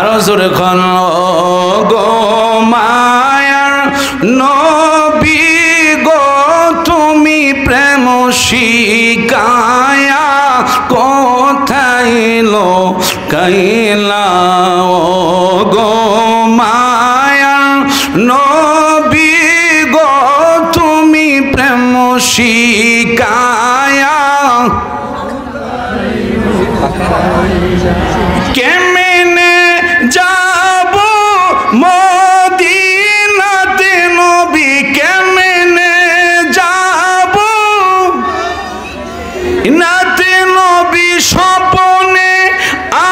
আরো জোরে কোন গো মায়ার নবী গো তুমি প্রেম শিকায়া কোথায় লোকাইলা গো মায়ার নবী গো তুমি প্রেম শিকায়া কেমনে যাব মদিনাতে নবী কেমনে যাব নাতে নবী স্বপ্নে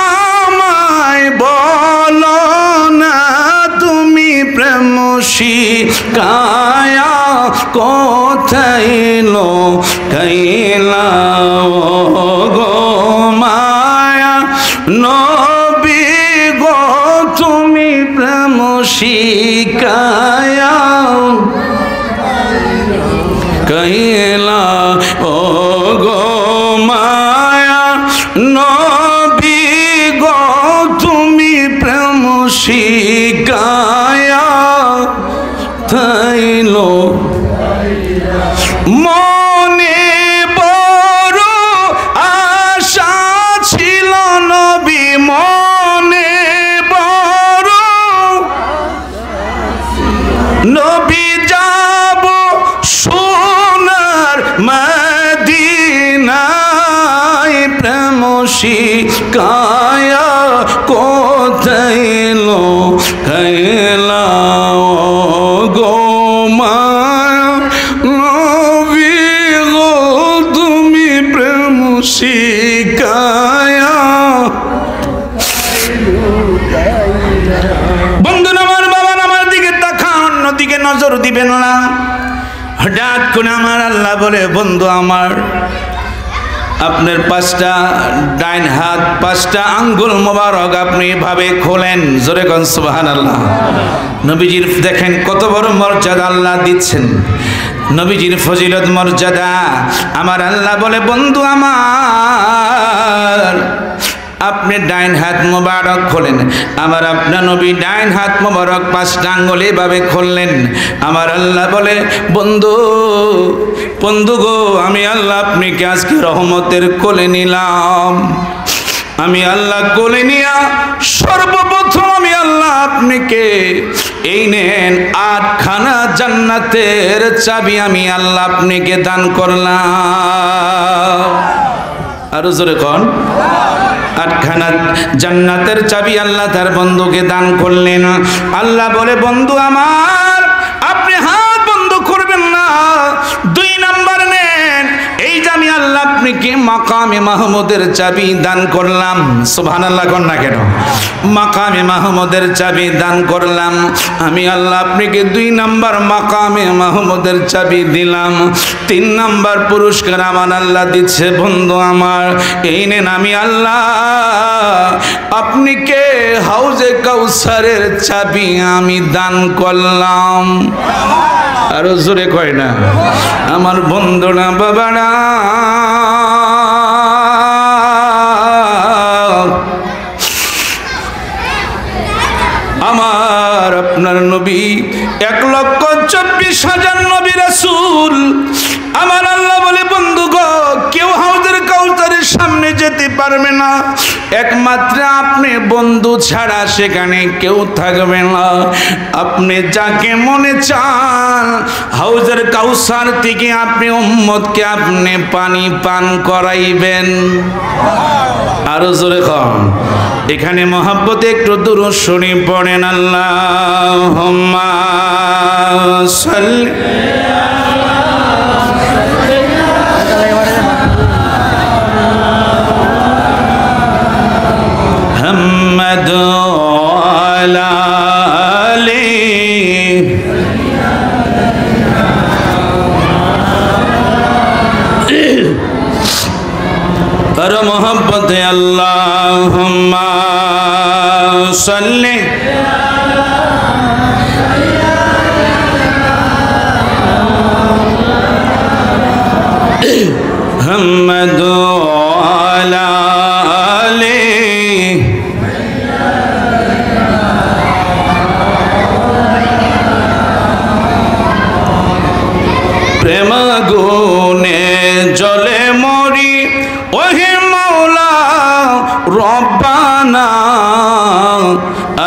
আমায় বলো না তুমি প্রেম শিকায়া কোথায় লোকাইলা গো মায়া নবী গো তুমি প্রেম শিকায়া কাইলা ও গো মায়া নবী গো তুমি প্রেম শিকায়া থাইলো মনে বড় আশা ছিল নবী মনে বড় নবী যাব সোনার মদিনায় প্রেম শিকায়া কোথায় লোকাইলা গো মায়া নবী গো তুমি প্রেম শিকায়া বন্ধু আমার বাবা আমার দিকে তাকান অন্যদিকে নজর দিবেন না হঠাৎ করে আমার আল্লাহ বলে বন্ধু আমার আপনার পাঁচটা ডাইন হাত পাঁচটা আঙ্গুল মোবারক আপনি এভাবে খোলেন জোরে কোন সুবহানাল্লাহ নবীজির দেখেন কত বড় মর্যাদা আল্লাহ দিচ্ছেন নবীজির ফজিলত মর্যাদা আমার আল্লাহ বলে বন্ধু আমার আপনি ডাইন হাত মোবারক খোলেন আমার আপনার নবী ডাইন হাত মোবারক পাঁচটা আঙ্গুল এভাবে খুললেন আমার আল্লাহ বলে বন্ধু বন্ধু গো আমি আল্লাহ আপনাকে আজকে রহমতের কোলে নিলাম আমি আল্লাহ কোলে নিয়া সর্বপ্রথম আমি আল্লাহ আপনাকে এই নেন 8খানা জান্নাতের চাবি আমি আল্লাহ আপনাকে দান করলাম আরো জোরে কোন 8খানা জান্নাতের চাবি আল্লাহ তার বন্ধুকে দান করলেন আল্লাহ বলে বন্ধু আমার আপনি হাত বন্ধ করবেন না 2 নাম্বার নেন এই যে আমি আল্লাহ আপনাকে মাকামে মাহমুদের চাবি দান করলাম সুবহানাল্লাহ কোন না কেন মাকামে মাহমুদের চাবি দান করলাম আমি আল্লাহ আপনাকে 2 নাম্বার মাকামে মাহমুদের চাবি দিলাম 3 নাম্বার পুরস্কার আমার আল্লাহ দিচ্ছে বন্ধু আমার এই নেন আমি আল্লাহ আপনি কে হাউজে কাউসারের চাবি আমি দান করলাম আরো জোরে কয় না আমার বন্ধুরা বাবারা আমার আপনার নবী 1,24,000 নবী রাসূল আমার আল্লাহ বলে বন্ধু গো কেউ হাউজের কাউসারের সামনে যেতে পারবে না একমাত্র আপনি বন্ধু ছাড়া সেখানে কেউ থাকবে না আপনি যাকে মনে চান হাউজের কাউসার থেকে আপনি উম্মতকে আপনি পানি পান করাইবেন আরো জোরে কম এখানে মহব্বতে একটু দুরূদ শরীফ পড়েন আল্লাহুম্মা সাল্লি মুহাম্মাদ আলা আলি আর মোহব্বতে আল্লাহুম্মা সাল্লি মুহাম্মাদ আলা আলি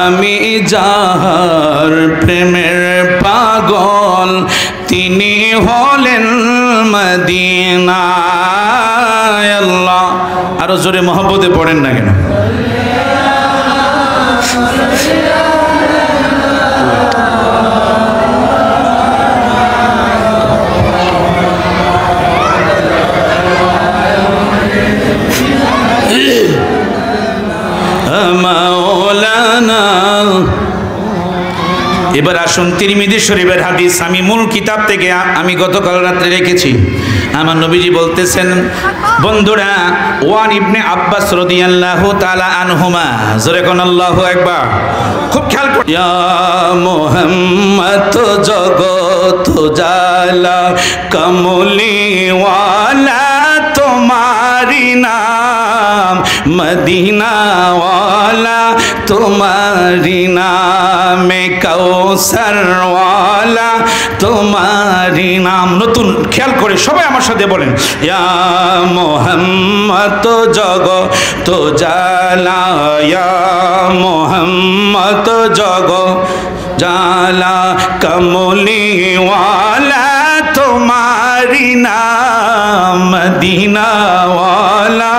আমি যাহার প্রেমের পাগল তিনি হলেন মদিনায় আল্লাহ। আরো জোরে মহব্বতে পড়েন না কেন? মাওলানা। এবার আসুন তিরমিজি শরীফের হাদিস, আমি মূল কিতাব থেকে আমি গতকাল রাত্রে রেখেছি। আমার নবীজি বলতেছেন, বন্ধুরা, ওয়ান ইবনে আব্বাস রাদিয়াল্লাহু তাআলা আনহুমা, জোরে কোন আল্লাহু আকবার। খুব খেয়াল করুন। ইয়া মুহাম্মদ জগত জালা কমলি ওয়ালা তোমারি নাম, মদিনা ওয়ালা তোমারি নাম, কাউসার ওয়ালা তোমারি নাম। নতুন খেয়াল করে সবাই আমার সাথে বলেন, ইয়া মুহাম্মদ জগত জালা, ইয়া মুহাম্মদ জগত জালা কমলি ওয়ালা তোমারি নাম, মদিনা ওয়ালা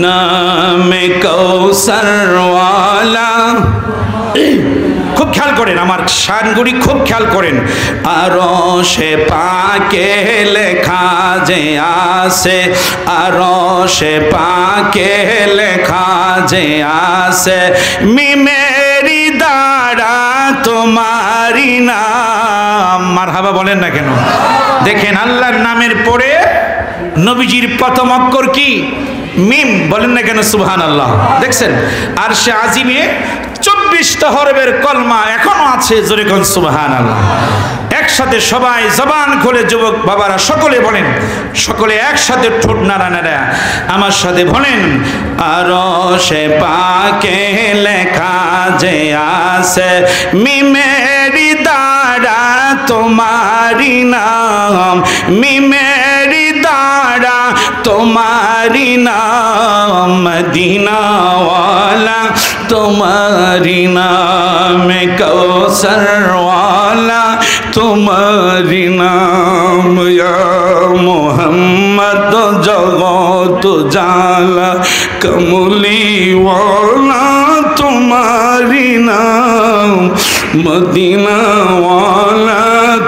নাম, কৌসর ওয়ালা। খুব খেয়াল করেন, আমার শানগুড়ি খুব খেয়াল করেন। আরো সে পাকে লেখা যে আসে, আরো সে পাকে লেখা যে আসে, মিমেরি দ্বারা তোমারি নাম। মারহাবা বলেন না কেন? দেখেন, আল্লাহর নামের পরে নবীজির প্রথম অক্ষর কি? মিম। বলেন না কেন সুবহানাল্লাহ? দেখছেন, আর সে আজিমে 24টা হরফের কলমা এখনো আছে, জোরে কোন সুবহানাল্লাহ। একসাথে সবাই জবান খুলে, যুবক বাবারা সকলে বলেন, সকলে একসাথে ঠোঁট নাড়া নাড়া আমার সাথে বলেন, আরো সে পাকে লেখা যে আছে, মিমেরি দ্বারা তোমারি নাম, মিমেরি দ্বারা তোমারি নাম, মদিনা ওয়ালা তোমারি নাম, কৌসর ওয়ালা তোমারি নাম, ইয়া মুহাম্মদ জগত জালা কমলি ওয়ালা তোমারি নাম, মদিনা ওয়ালা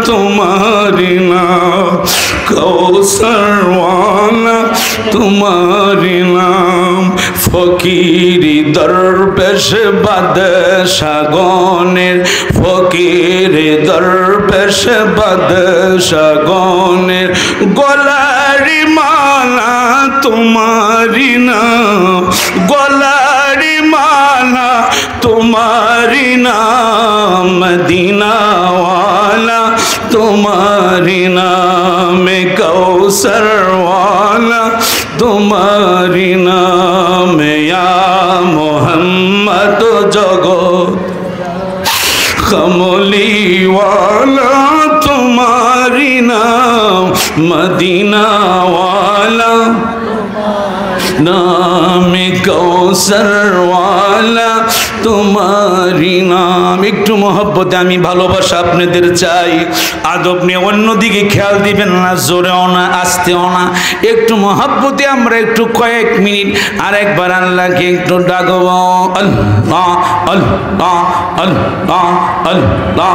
তোমারি নাম, কৌসর ওয়ালা তোমারি নাম। ফকিরি দরবেশ বাদশাগণের, ফকিরি দরবেশ বাদশাগণের, গলারি মালা তোমারি নাম, গলারি মালা তোমারি নাম, মদিনা ওয়ালা তোমারি নাম, কৌসর ওয়ালা তোমারি নাম, ইয়া মুহাম্মদ জগত কমলি ওয়ালা তোমারি নাম, মদিনা ওয়ালা নাম, কৌসর ওয়ালা তোমারি নাম। একটু মহব্বতে আমি ভালোবাসা আপনাদের চাই। আদব নিয়ে অন্যদিকে খেয়াল দিবেন না, জোরেও না আস্তেও না, একটু মহব্বতে আমরা একটু কয়েক মিনিট আর একবার আল্লাহকে একটু ডাকব। আল্লাহ আল্লাহ আল্লাহ আল্লাহ আল্লাহ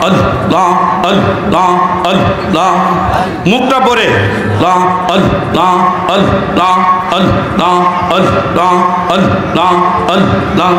আল্লাহ আল্লাহ আল্লাহ। মুখটা পরে আল্লাহ আল্লাহ আল্লাহ আল্লাহ আল্লাহ আল্লাহ আল্লাহ।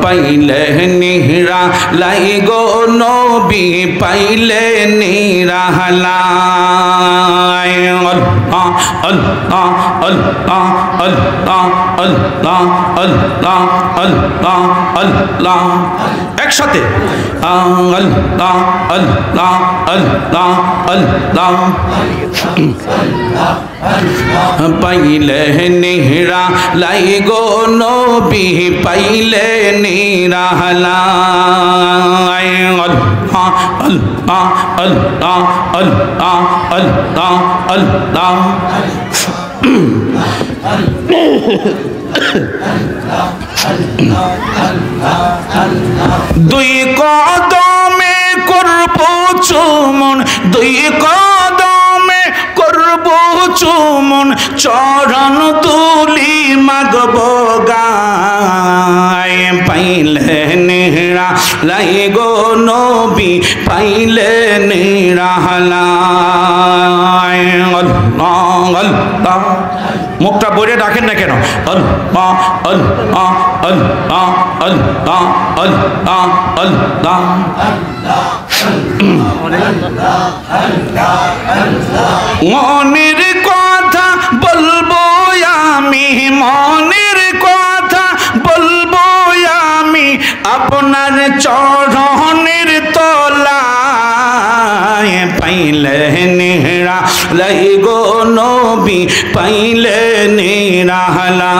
পাইলে নিহরা লাই গো নবী, পাইলে নিহরা লাই, আল্লাহ আল্লাহ আল্লাহ আল্লাহ আল্লাহ আল্লাহ আল্লাহ আল্লাহ একসাথে আল্লাহ আল্লাহ আল্লাহ আল্লাহ পাইলে নিহরা লাই গো নবী পাইলে নিরালাই আল্লাহ আল্লাহ আল্লাহ আল্লাহ আল্লাহ আল্লাহ দুই কদমে করব চুমন দুই কদমে করব চুমন চরণ তুলি মাগব গায় পাইলে নেহরা লাই গো নবী পাইলে নিরালাই আল্লাহ আল্লাহ মুখটা বইরে ডাকেন না কেন আল্লাহ আল্লাহ আল্লাহ আল্লাহ আল্লাহ আল্লাহ মনের কথা বলবো আমি মনের কথা বলবো আমি আপনার চরণের তলায় পাইলে নেহরা লাই গো নবী পাইলে নিরালাই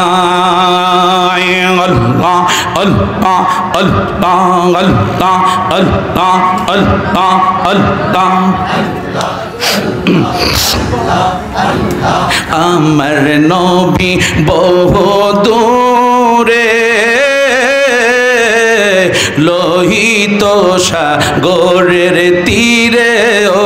আল্লাহ আল্লাহ আল্লাহ আল্লাহ আল্লাহ আল্লাহ আল্লাহ আমার নবী বহু দূরে লোহিত সাগরের তীরে ও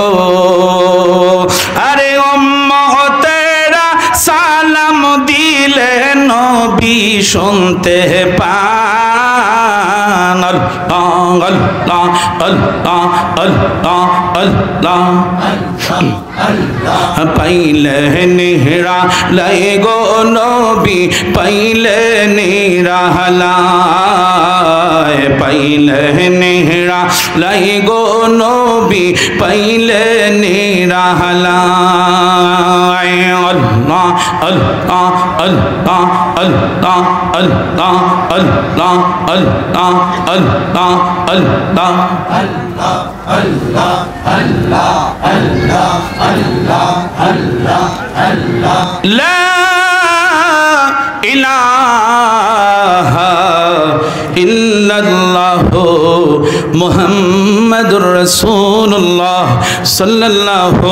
আরে উম্মতেরা সালাম দিলে নবী শুনতে পান আল্লাহ আল্লাহ আল্লাহ আল্লাহ আল্লাহ পাইলে নেহরা লাই গো নবী পাইলে নিরালাই পাইলে নেহরা লাই গো নবী পাইলে নিরালাই আল্লাহ আল্লাহ আল্লাহ আল্লাহ আল্লাহ আল্লাহ আল্লাহ আল্লাহ আল্লাহ আল্লাহ আল্লাহ আল্লাহ আল্লাহ আল্লাহ আল্লাহ লা ইলাহা ইল্লাল্লাহু মুহাম্মাদুর রাসূলুল্লাহ সাল্লাল্লাহু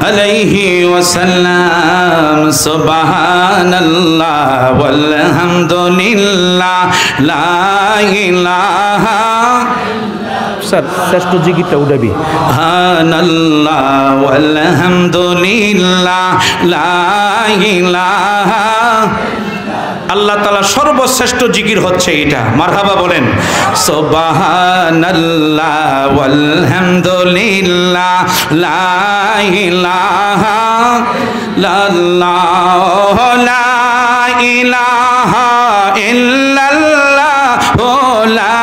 আলাইহি ওয়াসাল্লাম সুবহানাল্লাহ ওয়ালহামদুলিল্লাহ লা ইলাহা স্যার শ্রেষ্ঠ জিকিরটা উঠাবি সুবহানাল্লাহ ওয়ালহামদুলিল্লাহ লা ইলাহা আল্লাহ তাআলা সর্বশ্রেষ্ঠ জিকির হচ্ছে এটা মারহাবা বলেন সুবহানাল্লাহ ওয়ালহামদুলিল্লাহ লা ইলাহা ইল্লাল্লাহ লা ইলাহা ইল্লাল্লাহ লা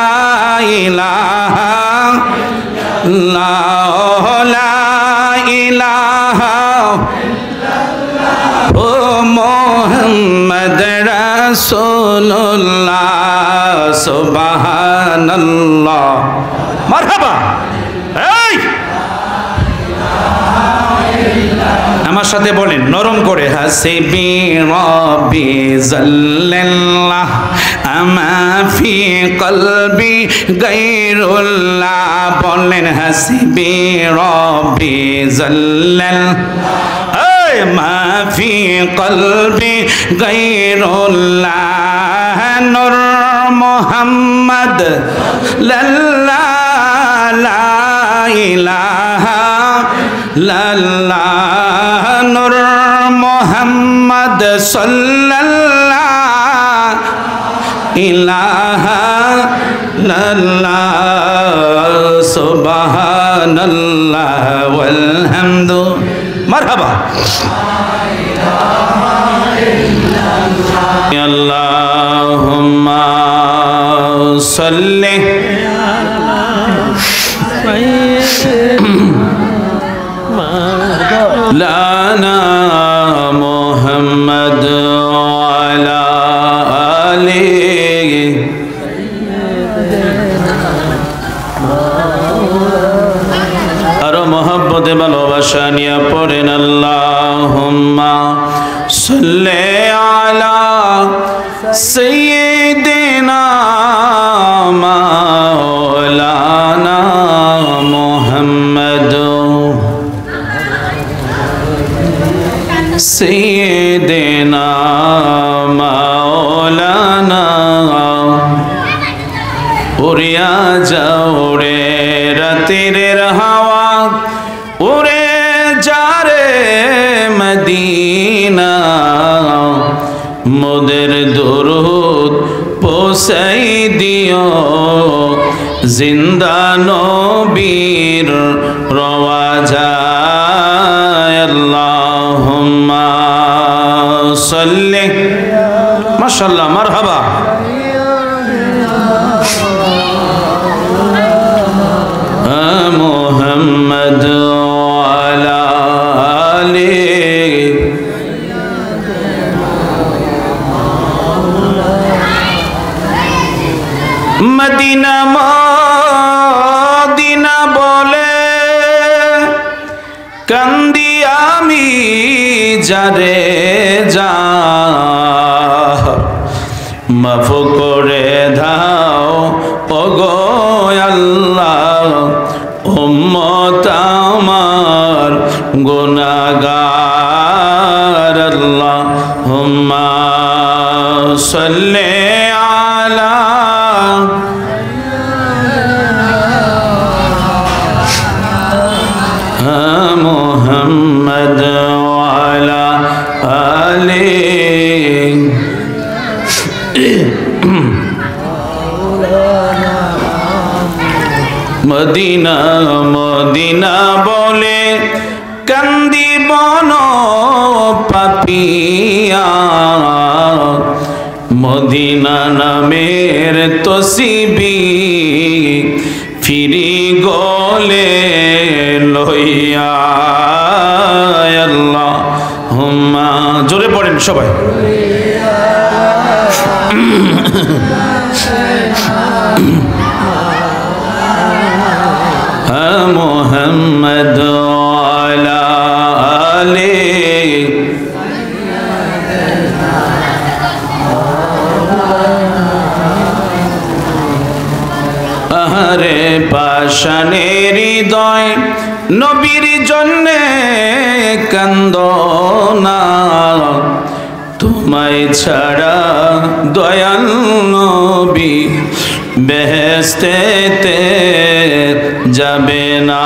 ইলাহা ইল্লাল্লাহ লা ইলাহা ও মুহাম্মদ রাসূলুল্লাহ সুবহানাল্লাহ মারহাবা এই আমার সাথে বলেন নরম করে হাসিবি রাব্বি জাল্লাল্লাহ আমা ফি কলবি গায়রুল্লাহ বলেন হাসিবি রাব্বি জাল্লাল্লাহ মা ফি কলবি গায়রুল্লাহ নূর মুহাম্মদ লা ইলাহা ইল্লাল্লাহ নূর মুহাম্মদ সাল্লাল্লাহু ইলাহা ইল্লাল্লাহ সুবহানাল্লাহ ওয়ালহামদু মারহাবা আল্লাহুম্মা সাল্লি লানা মহব্বতে ভালোবাসা নিয়ে পড়েন আল্লাহুম্মা সাল্লি আলা সাইয়্যিদিনা মাওলানা মুহাম্মদ সাইয়্যিদিনা মাওলানা উড়িয়া যাও রে রাতের হাওয়া উড়ে যা রে মদিনা মোদের দরুদ পৌঁছাই দিও জিন্দা নবীর রওয়াজায় আল্লাহুম্মা সাল্লি মাশাআল্লাহ মারহাবা মুহাম্মদ ওয়ালা আলি মদিনা মদিনা বলে কান্দি আমি যারে যা মাফ করে দাও ওগো আল্লাহ উম্মত আমার গুনাহগার আল্লাহুম্মা সাল্লি আলা মুহাম্মদ ওয়ালা আলি মদিনা মদিনা বলে কান্দি বন পাপিয়া মদিনা নামের তসবিহ ফিরি গলে লইয়া আল্লাহুম্মা জোরে পড়েন সবাই মুহাম্মদ ওয়ালা আলি আহারে পাষাণের হৃদয় নবীর জন্যে কান্দো না তোমায় ছাড়া দয়াল নবী বেহেশতেতে যাবে না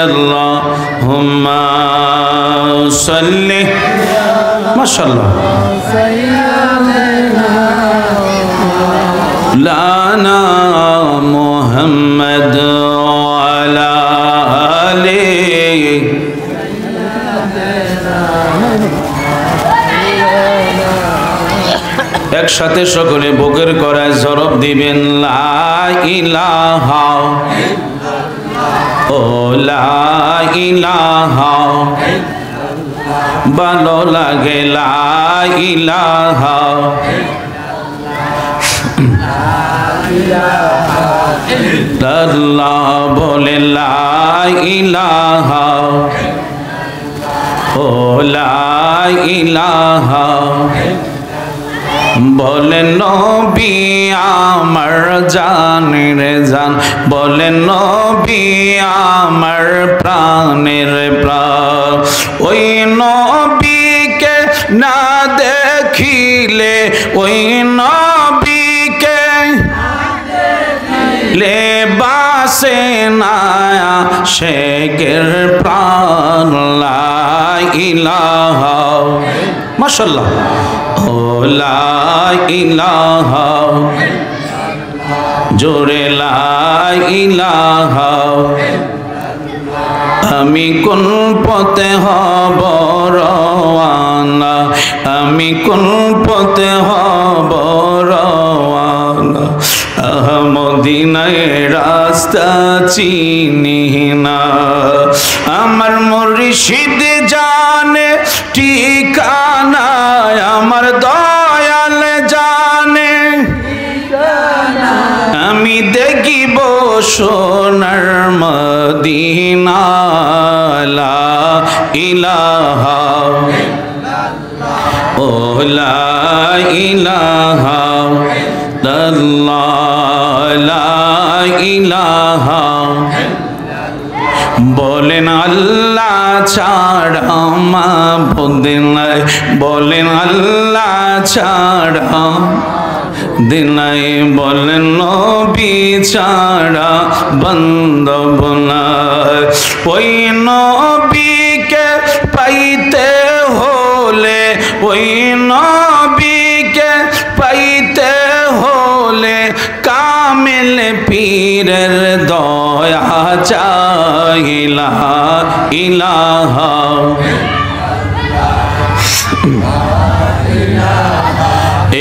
আল্লাহুম্মা সাল্লি মাশাআল্লাহ লানা মুহাম্মদ ওয়ালা আলি একসাথে সকলে বুকের করায় জরব দিবেন লা ইলাহা ও লা ইলাহা ভালো লাগে লা ইলাহা আল্লাহ বলে লা ইলাহা ও লা ইলাহা বলেন নবী আমার জানের জান বলেন নবী আমার প্রাণের প্রাণ ওই নবীকে না দেখিলে ওই নবীকে লেবাসে না শেখের প্রাণ লা ইলাহা মাশাআল্লাহ ও লা ইলাহা জোরে লা ইলাহা আমি কোন পথে হব রওয়ানা আমি কোন পথে হব রওয়ানা মদিনায় রাস্তা চিনি না আমার মুর্শিদ জানে ঠিকানা আমার দয়াল জানে আমি দেখিব সোনার মদিনা লা ইলাহা ও লা ইলাহা ইল্লাল্লাহ লা ইলাহা বলেন আল্লাহ ছাড়া মাবুদ নাই, বলেন আল্লাহ ছাড়া দিনাই, বলেন নবী ছাড়া বান্ধব নাই। ওই নবীকে পাইতে হলে, ওই নবীকে পাইতে হলে কামিল পীরের দয়া চাইলা ইলাহা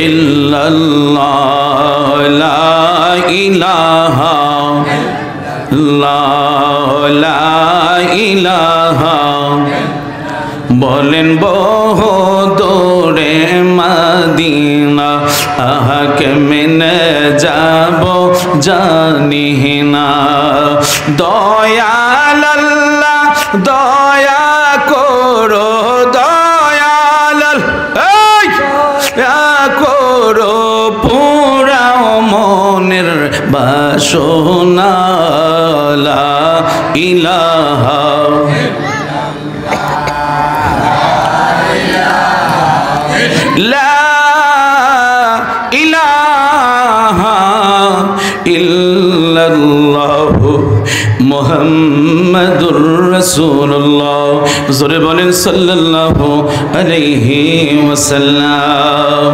ইল্লাল্লাহ লা ইলাহা লা ইলাহা বলেন বহু দূরে মদিনা আহাকে মেনে যাব জানি না। দয়াল আল্লাহ দয়া করো, দয়াল দয়া করো পুরা মনের বাসনা লা ইলাহা লা ইলাহা ইল্লাল্লাহ মুহাম্মাদুর রাসূলুল্লাহ। জোরে বলেন সাল্লাল্লাহু আলাইহি ওয়াসাল্লাম।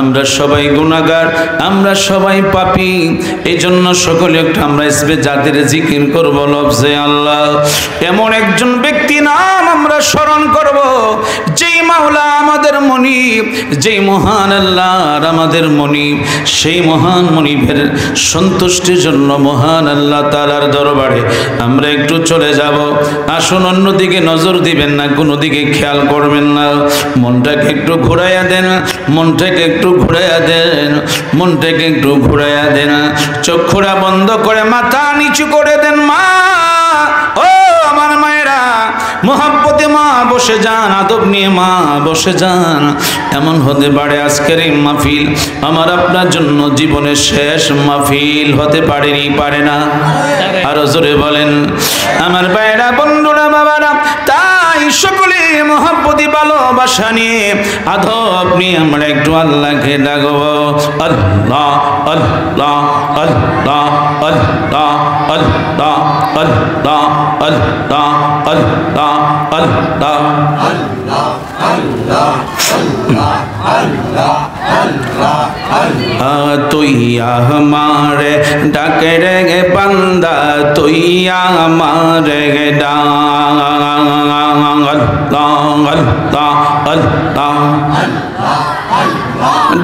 আমরা সবাই গুনাহগার, আমরা সবাই পাপী, এই জন্য সকলে একটু আমরা ইসবে যাদের জিকির করব লফজে আল্লাহ। এমন একজন ব্যক্তি নাম আমরা স্মরণ করব যেই মাওলা আমাদের মনিব, যেই মহান আল্লাহর আমাদের মনিব, সেই মহান মনিবের সন্তুষ্টির জন্য মহান আল্লাহ তাআলার দরবারে আমরা একটু চলে যাব। আসুন, অন্যদিকে নজর দিবেন না, কোনো দিকে খেয়াল করবেন না। মনটাকে একটু ঘুরাইয়া দেন, মনটাকে একটু ঘুরাইয়া দেন, মনটাকে একটু ঘুরাইয়া দেন। চক্ষুরা বন্ধ করে মাথা নিচু করে দেন। মা, ও আমার মায়েরা, মোহাব্বতে মা বসে যান, আদব নিয়ে মা বসে যান। এমন হতে পারে আজকের এই মাহফিল আমার আপনার জন্য জীবনের শেষ মাহফিল হতে পারেনি, পারে না? আরো জোরে বলেন আমার ভাইরা, বন্ধুরা, বাবারা। তাই সকলে মোহাব্বতি ভালোবাসা নিয়ে আদব নিয়ে আমরা একটু আল্লাহকে ডাকবো। আল্লাহ আল্লাহ আল্লাহ আল্লাহ আল্লাহ আল্লাহ আল্লাহ আল্লাহ আল্লাহ আল্লাহ তুই আমারে ডাকে রে বান্দা, তুই আমারে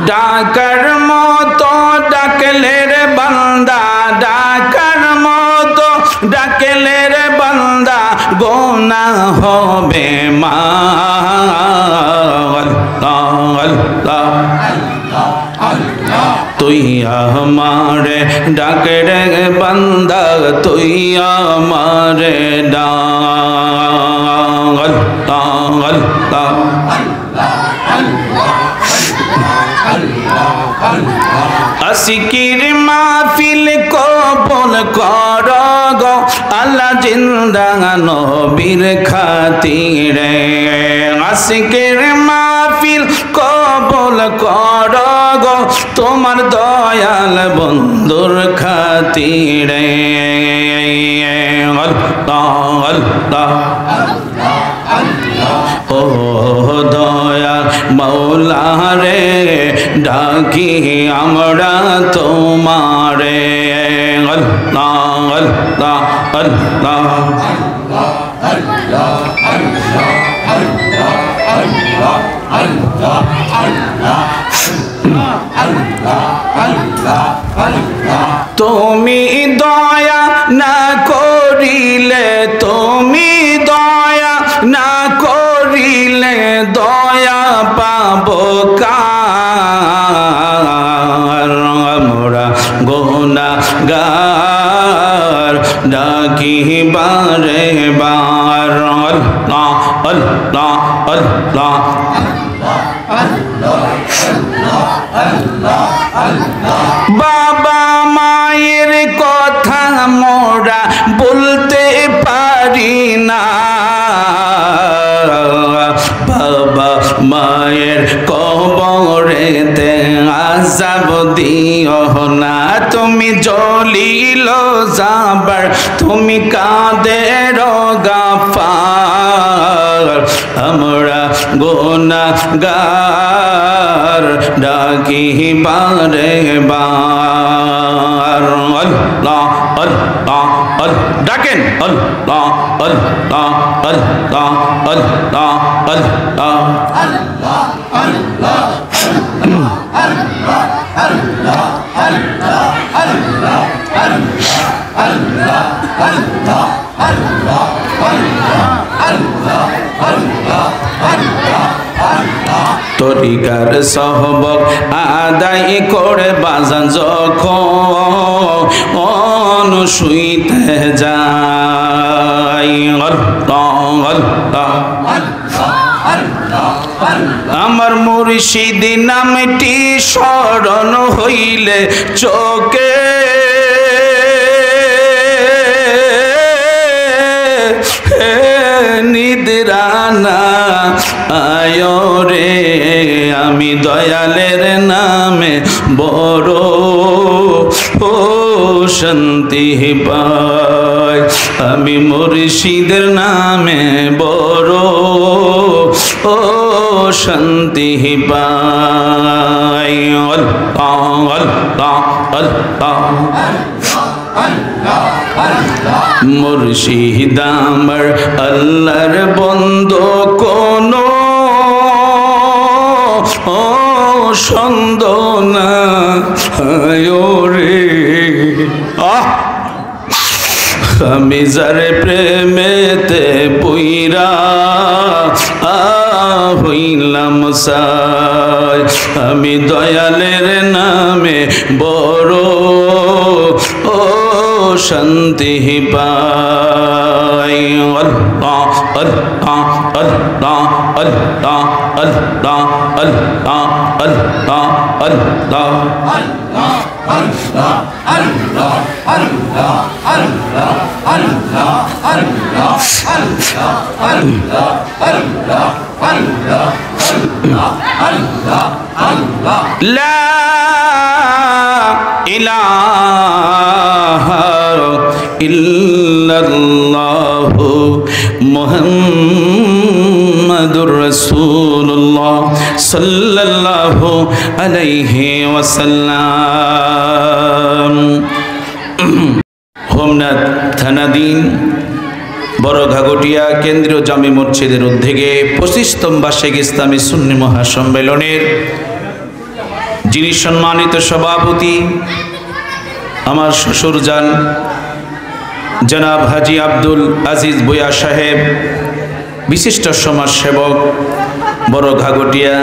ডাকার মতো ডাকলে রে বান্দা, ডাকার মতো ডাকলে রে বান্দা গোনাহ হবে মা। তুই আমারে ডাকে রে বান্দা, তুই আমারে ডাক। আশিকির মাহফিল কবুল কর গো আল্লাহ জিন্দা নবীর খাতিরে। আশিকির মাহফিল কবুল কর গো তোমার দয়াল বন্ধুর খাতিরে। আল্লাহ আল্লাহ ও দয়া মৌলা রে, ডাকি আমরা তোমারে। আল্লাহ আল্লাহ আল্লাহ তুমি দয়া না করিলে, তুমি দয়া না করিলে দয়া পাবো কার? আমরা গুনাহগার ডাকি বারে বার আল্লাহ আল্লাহ আল্লাহ বাবা মায়ের কথা মোরা বলতে পারি না বাবা মায়ের কবরেতে আযাব দিও না তুমি জলিল জাবার তুমি কাদের গাফার আমরা গুনাহগার ডাকি বারে বার আল্লাহ আল্লাহ ডাকেন আল্লাহ আল্লাহ আল্লাহ আল্লাহ আল্লাহ আল্লাহ আল্লাহ তরিকার সহবত আদায় করে বাজান যখন শুইতে যায় আমার মুর্শিদ নামটি স্মরণ হইলে চোখে নিদ্রানা আয় রে আমি দয়ালের নামে বড় ও শান্তি পাই আমি মুর্শিদের নামে বড় ও শান্তি পাই আল্লাহ আল্লাহ আল্লাহ মুর্শিদ আমার আল্লাহর বন্ধু কোনো সন্দেহ না রে আমি যার প্রেমেতে পুইরা হইলাম সাই আমি দয়ালের নামে বড় ও শান্তি পাই আল্লাহ আল্লাহ আল্লাহ আল্লাহ আল্লাহ আল্লাহ আল্লাহ আল্লাহ লা ইলাহা ইল্লাল্লাহু মুহাম্মাদুর রাসূলুল্লাহ সাল্লাল্লাহু আলাইহি ওয়াসাল্লাম। হোমনাথ থানাধীন বড় ঘাগটিয়া কেন্দ্রীয় জামে মসজিদের উদ্যোগে 25তম বার্ষিক ইসলামী সুন্নি মহাসম্মেলনের যিনি সম্মানিত সভাপতি আমার শ্বশুরজান জনাব হাজী আব্দুল আজিজ ভূঁইয়া সাহেব, বিশিষ্ট সমাজসেবক বড় ঘাগটিয়া,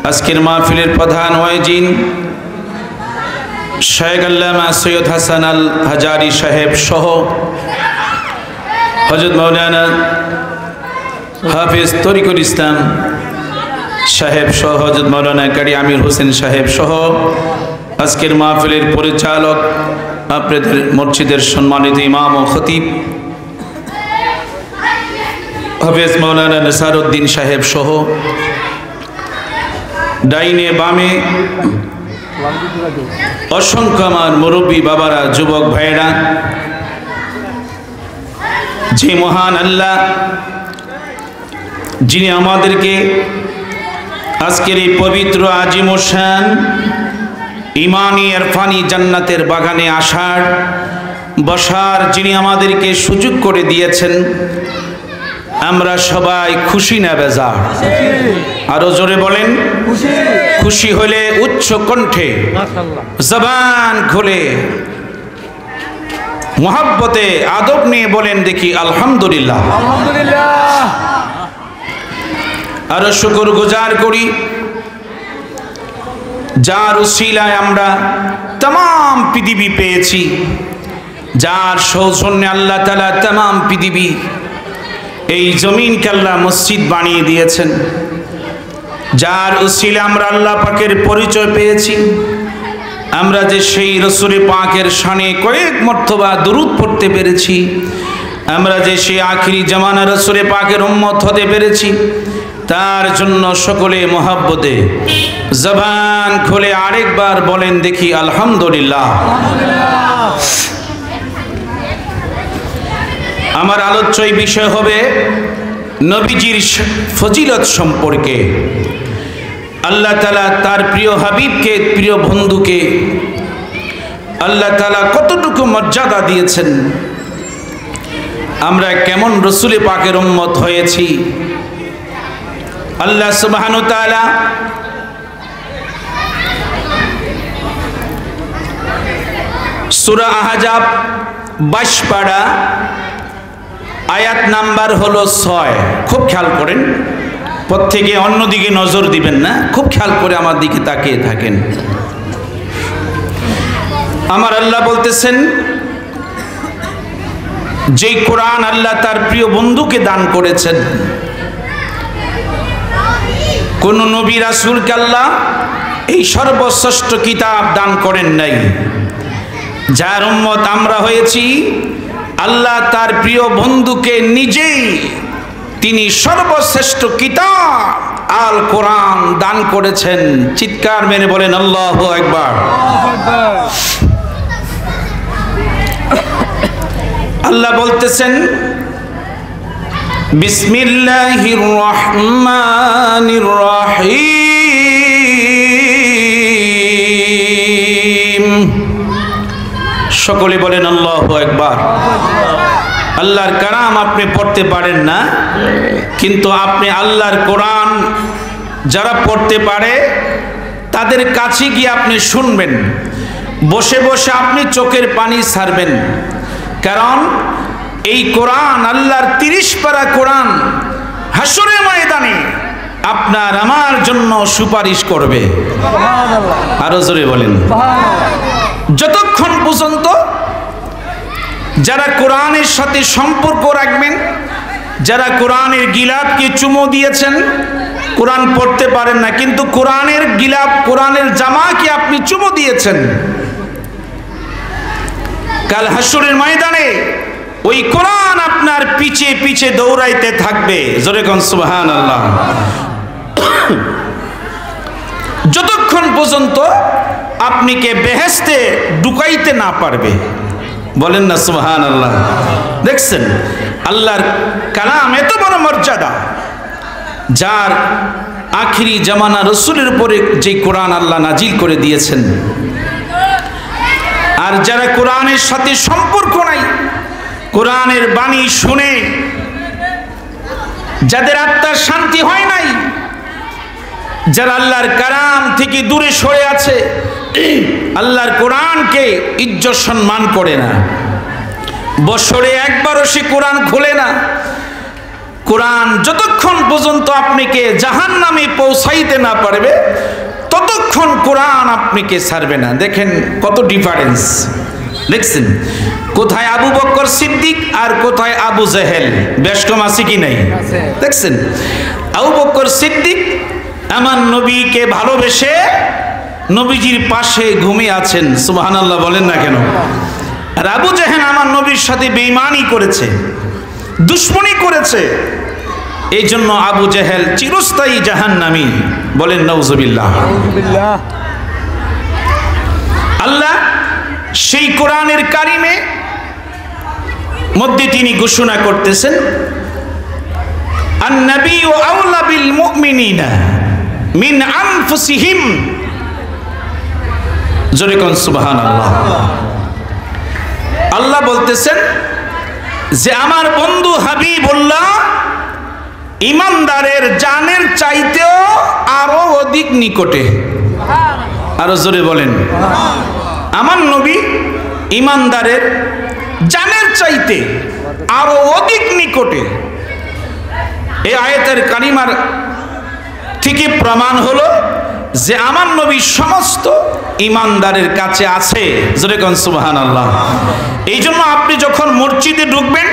আজকের মাহফিলের প্রধান ওয়াইজিন শেখ আল্লামা সৈয়দ হাসান আল হাজারি সাহেব সহ হযরত মাওলানা হাফিজ তরিকুল ইসলাম সাহেব সহ হযরত মাওলানা কারি আমির হোসেন সাহেব সহ আজকের মাহফিলের পরিচালক আপনাদের মসজিদের সম্মানিত ইমাম ও খতিব হাফিজ মাওলানা নাসারউদ্দিন সাহেব সহ ডাইনে বামে অসংখ্য আমার মুরব্বী বাবারা, যুবক ভাইয়েরা, যে মহান আল্লাহ যিনি আমাদেরকে আজকের এই পবিত্র আজিমুশান ইমানি ইরফানি জান্নাতের বাগানে আসার বসার যিনি আমাদেরকে সুযোগ করে দিয়েছেন, আমরা সবাই খুশি না বেজার? আরো জোরে বলেন খুশি হলে উচ্চ কণ্ঠে জবান খুলে মোহাব্বতে আদব নিয়ে বলেন দেখি আলহামদুলিল্লাহ। আরো শুকর গুজার করি যার উসিলায় আমরা तमाम পৃথিবী পেয়েছি, যার সৌজন্যে আল্লাহ তাআলা तमाम পৃথিবী এই জমিনকে আল্লাহ মসজিদ বানিয়ে দিয়েছেন, যার উসিলা আমরা আল্লাহ পাকের পরিচয় পেয়েছি। আমরা যে সেই রাসূল পাকের শানে কয়েক মর্তবা দুরূদ পড়তে পেরেছি, আমরা যে সেই আখিরি জামানা রাসূল পাকের উম্মত হতে পেরেছি, তার জন্য সকলে মহব্বতে জবান খুলে আরেকবার বলেন দেখি আলহামদুলিল্লাহ। আমার আলোচ্য বিষয় হবে নবীজির ফজিলত সম্পর্কে। আল্লাহ তাআলা তার প্রিয় হাবিবকে, প্রিয় বন্ধুকে আল্লাহ তাআলা কতটুকু মর্যাদা দিয়েছেন, আমরা কেমন রাসূল পাকের উম্মত হয়েছি। আল্লাহ সুবহানাহু ওয়া তাআলা সূরা আহজাব 22 পারা আয়াত নাম্বার হলো 6। খুব খেয়াল করেন, প্রত্যেকে অন্যদিকে নজর দিবেন না, খুব খেয়াল করে আমার দিকে তাকিয়ে থাকেন। আমার আল্লাহ বলতেছেন, যেই কোরআন আল্লাহ তার প্রিয় বন্ধুকে দান করেছেন, কোন নবী রাসূলকে আল্লাহ এই সর্বশ্রেষ্ঠ কিতাব দান করেন নাই। যার উম্মত আমরা হয়েছি, আল্লাহ তার প্রিয় বন্ধুকে নিজেই তিনি সর্বশ্রেষ্ঠ কিতাব আল কোরআন দান করেছেন। চিৎকার মেরে বলেন আল্লাহু আকবার। আল্লাহ বলতেছেন, বিসমিল্লাহির রহমানির রহিম। সকলে বলেন আল্লাহু আকবার। আল্লাহর কালাম আপনি পড়তে পারেন না, কিন্তু আপনি আল্লাহর কোরআন যারা পড়তে পারে তাদের কাছে গিয়ে আপনি শুনবেন, বসে বসে আপনি চোখের পানি ছাড়বেন। কারণ এই কোরআন আল্লাহর 30 পারা কোরআন হাসরের ময়দানে আপনার আমার জন্য সুপারিশ করবে। আরো জোরে বলেন। যতক্ষণ পর্যন্ত যারা কোরআনের সাথে সম্পর্ক রাখবেন, যারা কোরআনের গিলাফকে চুমো দিয়েছেন, কোরআন পড়তে পারেন না কিন্তু কোরআনের গিলাফ, কোরআনের জামাকে আপনি চুমো দিয়েছেন, কাল হাসরের ময়দানে ওই কোরআন আপনার পিছে পিছে দৌড়াইতে থাকবে। জোরে কোন সুবহানাল্লাহ। যতক্ষণ পর্যন্ত আপনিকে বেহেশতে ঢুকাইতে না পারবে। বলেন না সুবহানাল্লাহ। দেখছেন আল্লাহর কালাম এত বড় মর্যাদা, যার আখিরি জামানা রাসূলের উপরে যে কোরআন আল্লাহ নাজিল করে দিয়েছেন। আর যারা কোরআনের সাথে সম্পর্ক নাই, কোরআনের বাণী শুনে যাদের আত্মার শান্তি হয় নাই, যারা আল্লাহর কালাম থেকে দূরে সরে আছে, আল্লাহর কোরআনকে ইজ্জত সম্মান করে না, বছরে একবারও সে কোরআন খোলে না, কোরআন যতক্ষণ পর্যন্ত আপনাকে জাহান্নামে পৌঁছাইতে না পারবে ততক্ষণ কোরআন আপনাকে ছাড়বে না। দেখেন কত ডিফারেন্স। দেখছেন কোথায় আবু বকর সিদ্দিক আর কোথায় আবু জেহেল, বেশ কম আছে কি নাই? দেখছেন আবু বকর সিদ্দিক আমার নবীকে ভালোবেসে নবীজির পাশে ঘুমিয়ে আছেন, সুবহানাল্লাহ বলেন না কেন? আর আবু জেহেল আমার নবীর সাথে বেঈমানি করেছে, দুশমনি করেছে, এই জন্য আবু জেহেল চিরস্থায়ী জাহান্নামী। বলেন নাউজুবিল্লাহ। আল্লাহ সেই কোরআনের কারিমে মধ্যে তিনি ঘোষণা করতেছেন, আন-নাবিয়্যু আওলা বিল মুমিনিনা মিন আনফুসিহিম। জোরে কোন সুবহানাল্লাহ। আল্লাহ বলতেছেন যে আমার বন্ধু হাবিবুল্লাহ ইমানদারের জানের চাইতেও আরো অধিক নিকটে। আরো জোরে বলেন। আমার নবী ইমানদারের জানের চাইতে আরো অধিক নিকটে। এই আয়াতের কারিমার থেকে প্রমাণ হলো যে আমার নবী সমস্ত ইমানদারের কাছে আছে। জোরে কোন সুবহানাল্লাহ। এই জন্য আপনি যখন মসজিদে ঢুকবেন,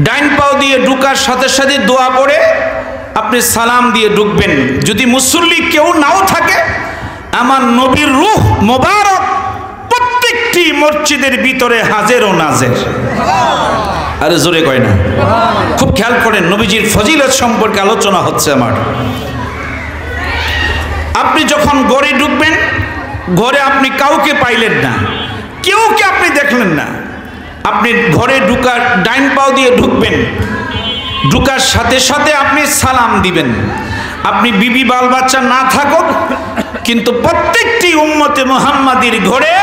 ডাইন পাও দিয়ে ঢুকার সাথে সাথে দোয়া পড়ে আপনি সালাম দিয়ে ঢুকবেন। যদি মুসল্লি কেউ নাও থাকে, আমার নবীর রূহ মোবারক প্রত্যেকটি মসজিদের ভিতরে হাজের ও নাজের। আরে জোরে কয় না? খুব খেয়াল করেন, নবীজির ফজিলত সম্পর্কে আলোচনা হচ্ছে আমার। আপনি যখন ঘরে ঢুকবেন, ঘরে আপনি কাউকে পাইলেন না, কেউকে আপনি দেখলেন না, আপনি ঘরে ঢুকার ডাইন পাও দিয়ে ঢুকবেন, ঢুকার সাথে সাথে আপনি সালাম দিবেন। আপনি বিবি বাল বাচ্চা না থাকুক, কিন্তু প্রত্যেকটি উম্মতে মুহাম্মাদির ঘরে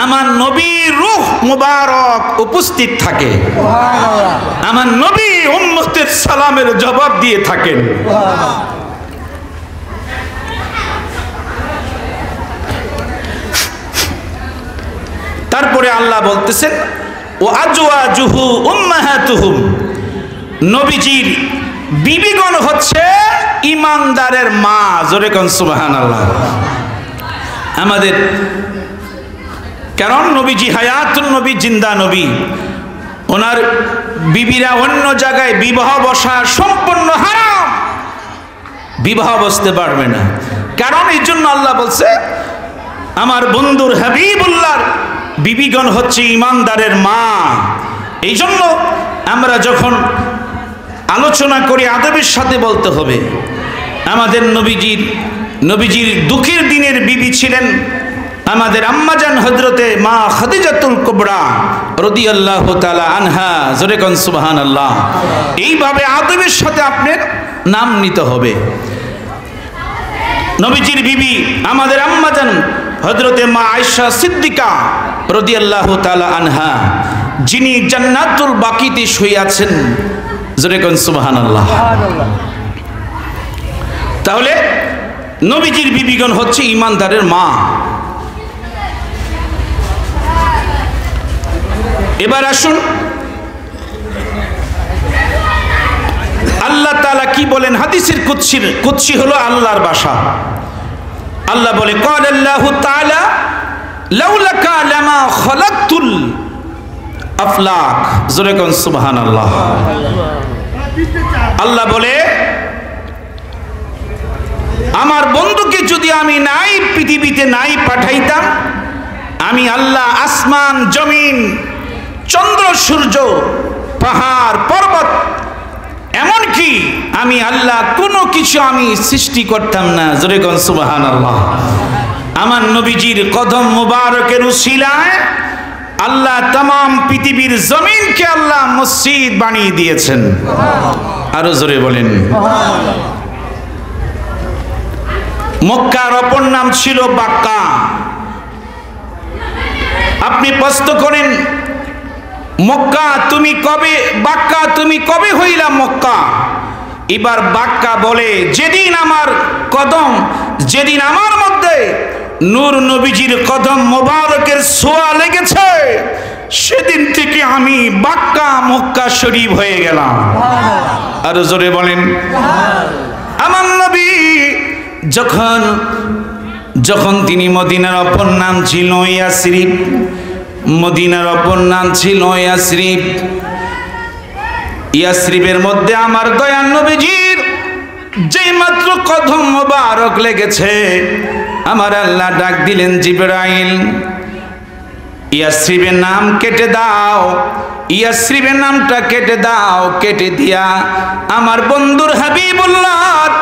আমার নবীর রূহ মুবারক উপস্থিত থাকে। আমার নবী উম্মতের সালামের জবাব দিয়ে থাকেন। তারপরে আল্লাহ বলতেছেন, ও আজওয়াজুহু উম্মাহাতুহুম, নবীজির বিবিগণ হচ্ছে ইমানদারের মা। জোরে কোন সুবহানাল্লাহ। আমাদের কারণ নবীজি হায়াতুন নবী, জিন্দা নবী, ওনার বিবিরা অন্য জায়গায় বিবাহ বসা সম্পূর্ণ হারাম, বিবাহ বসতে পারবে না। কারণ এই জন্য আল্লাহ বলছে আমার বন্ধুর হাবিবুল্লাহর বিবিগণ হচ্ছে ইমানদারের মা। এই জন্য আমরা যখন আলোচনা করি আদবের সাথে বলতে হবে। আমাদের নবীজির দুঃখের দিনের বিবি ছিলেন আমাদের আম্মাজান হযরতে মা খাদিজাতুল কুবরা রাদিয়াল্লাহু তাআলা আনহা। জোরে কোন সুবহানাল্লাহ। এইভাবে আদবের সাথে আপনার নাম নিতে হবে। নবীজির বিবি আমাদের আম্মাজান হযরতে মা আয়েশা সিদ্দিকা রাদিয়াল্লাহু তাআলা আনহা, যিনি জান্নাতুল বাকিতে শুয়ে আছেন। জোরে কোন সুবহানাল্লাহ। তাহলে নবীজির বিবিগণ হচ্ছে ইমানদারের মা। এবার আসুন আল্লাহ তাআলা কি বলেন। হাদিসের কুদসি হলো আল্লাহর ভাষা। আল্লাহ বলে, ক্বালাল্লাহু তাআলা লাউলাকা লামা খালাকতুল আফলাক। জোরে কোন সুবহানাল্লাহ। আল্লাহ বলে, আমার বন্ধুকে যদি আমি নাই পৃথিবীতে নাই পাঠাইতাম, আমি আল্লাহ আসমান জমিন চন্দ্র সূর্য পাহাড় পর্বত এমনকি আমি আল্লাহ কোনো কিছু আমি সৃষ্টি করতাম না। জোরে কোন সুবহানাল্লাহ। আমার নবীজির কদম মুবারকের উসিলায় আল্লাহ तमाम পৃথিবীর জমিনকে আল্লাহ মসজিদ বানিয়ে দিয়েছেন। আরো জোরে বলেন। মক্কার অপর নাম ছিল বাক্কা। আপনি প্রশ্ন করেন, মক্কা তুমি কবে, বাক্কা তুমি কবে হইলা মক্কা? এবার বাক্কা বলে, যেদিন আমার কদম, যেদিন আমার মধ্যে নূর নবীজির কদম মোবারকের ছোঁয়া লেগেছে, সেদিন থেকে আমি বাক্কা মক্কা শরীফ হয়ে গেলাম। আর জোরে বলেন। আমার নবী যখন তিনি মদিনার অপর নাম ছিল ইয়াসরিব, মদিনার অপর নাম ছিল ইয়াসরিব। ইয়াসরিবের মধ্যে আমার দয়াল নবীজির যেই মাত্র কদম মোবারক লেগেছে, আমার আল্লাহ ডাক দিলেন, জিবরাইল ইয়াসরিবের নাম কেটে দাও, ইয়াসরিবের নামটা কেটে দাও। কেটে দিয়া আমার বন্ধুর হাবিবুল্লাহর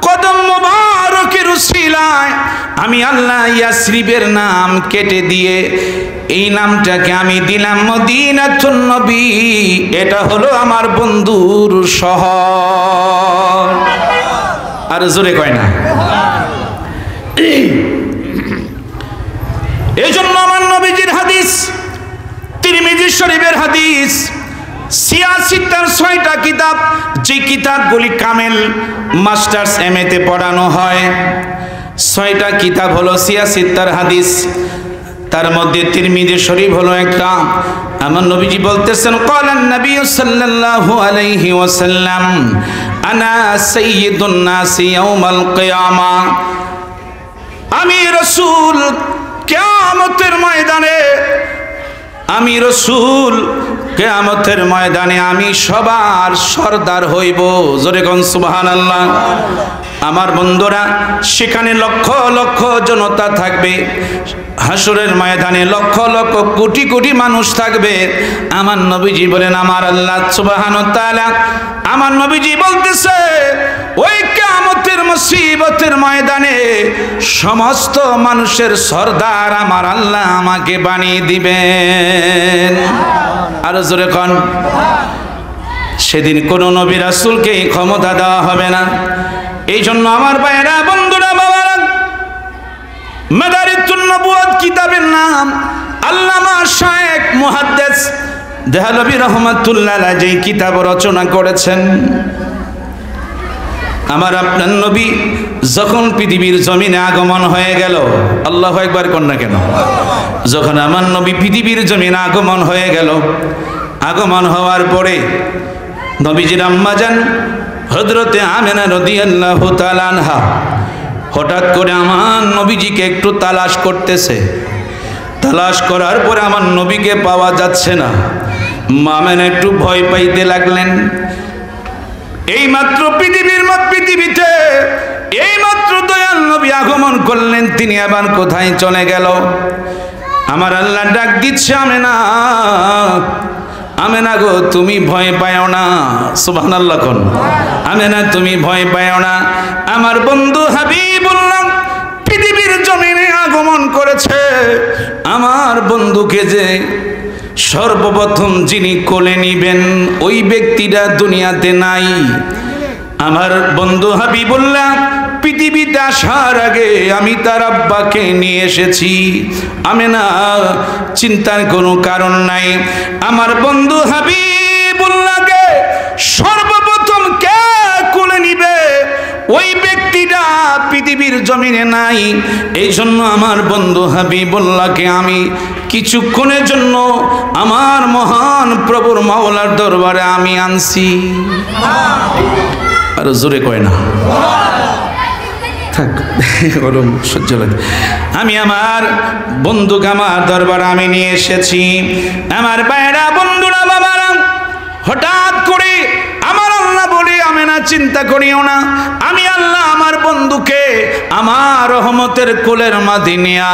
কদম মোবারকের উসিলায় আমি আল্লাহ ইয়াসরিবের নাম কেটে দিয়ে এই নামটাকে আমি দিলাম মদিনাতুন নবী। এটা হলো আমার বন্ধুর শহর। আর জোরে কয় না। এই জন্য আমার নবীজির হাদিস, তিরমিজি শরীফের হাদিস, সিয়াসিত্তার 6টা কিতাব, যে কিতাবগুলি কামেল মাস্টার্স এমএ তে পড়ানো হয়, 6টা কিতাব হলো সিয়াসিত্তার হাদিস। তার মধ্যে তিরমিজি শরীফ হলো একটা। আমার নবীজি বলতেছেন, ক্বালান নবী সাল্লাল্লাহু আলাইহি ওয়াসাল্লাম, আনা সাইয়্যিদুন নাস ইয়াউমাল কিয়ামা। আমি রাসূল কিয়ামতের ময়দানে, আমি রাসূল কিয়ামতের ময়দানে আমি সবার সরদার হইব। জোরে কোন সুবহানাল্লাহ। আমার বন্ধুরা, সেখানে লক্ষ লক্ষ জনতা থাকবে, হাসরের ময়দানে লক্ষ লক্ষ কোটি কোটি মানুষ থাকবে। আমার নবীজি বলেন, আমার আল্লাহ সুবহানাহু ওয়া তাআলা, আমার নবীজি বলতেছে, ওই কিয়ামতের মুসিবতের ময়দানে সমস্ত মানুষের সরদার আমার আল্লাহ আমাকে বানিয়ে দিবেন। আর জোরে কোন, সেদিন কোন নবী রাসূলকে ক্ষমতা দেওয়া হবে না। এই জন্য আমার ভাইয়েরা, বন্ধুরা, বাবারা, মাদারিতুন নবুওয়াত কিতাবের নাম আল্লামা শায়েখ মুহাদ্দিস দেহলভী রহমাতুল্লাহ আলাইহি যেই কিতাব রচনা করেছেন, আমার আপনার নবী যখন পৃথিবীর জমিনে আগমন হয়ে গেল, আল্লাহু আকবার কোন না কেন, যখন আমার নবী পৃথিবীর জমিনে আগমন হয়ে গেল, আগমন হওয়ার পরে নবীজির আম্মা জান হযরতে আমেনা রাদিয়াল্লাহু তাআলা আনহা হঠাৎ করে আমার নবীজিকে একটু তালাশ করতেছে। তালাশ করার পরে আমার নবীকে পাওয়া যাচ্ছে না। মা আমেনা একটু ভয় পাইতে লাগলেন। এইমাত্র পৃথিবীতে এইমাত্র দয়াল নবী আগমন করলেন, তিনি আবার কোথায় চলে গেল? আমার আল্লাহ ডাক দিচ্ছে, আমেনা, আমেনা গো, তুমি ভয় পাও না। সুবহানাল্লাহ কোন। আমেনা, তুমি ভয় পাও না, আমার বন্ধু হাবিবুল্লাহ পৃথিবীর জমিনে আগমন করেছে। আমার বন্ধুকে যে সর্বপ্রথম যিনি কোলে নিবেন, ওই ব্যক্তিটা দুনিয়াতে নাই। আমার বন্ধু হাবিবুল্লাহ পৃথিবীতে আসার আগে আমি তার আব্বাকে নিয়ে এসেছি। আমেনা, চিন্তার কোনো কারণ নাই। আমার বন্ধু হাবিবুল্লাহকে সর্বপ্রথম কে কোলে নিবে, ওই ব্যক্তিটা পৃথিবীর জমিনে নাই। এই জন্য আমার বন্ধু হাবিবুল্লাহকে আমি কিছুক্ষণের জন্য আমার মহান প্রভুর মাওলার দরবারে আমি আনছি। আর জোরে কয় না, থাক, গরম সহ্য লাগে। আমি আমার বন্ধুকে আমার দরবারে আমি নিয়ে এসেছি। আমার ভাইরা, বন্ধুরা, বাবারা, হঠাৎ করে আমার আল্লাহ বলে, আমেনা চিন্তা করিও না, আমি আল্লাহ আমার বন্ধুকে আমার রহমতের কোলের মাঝে নিয়া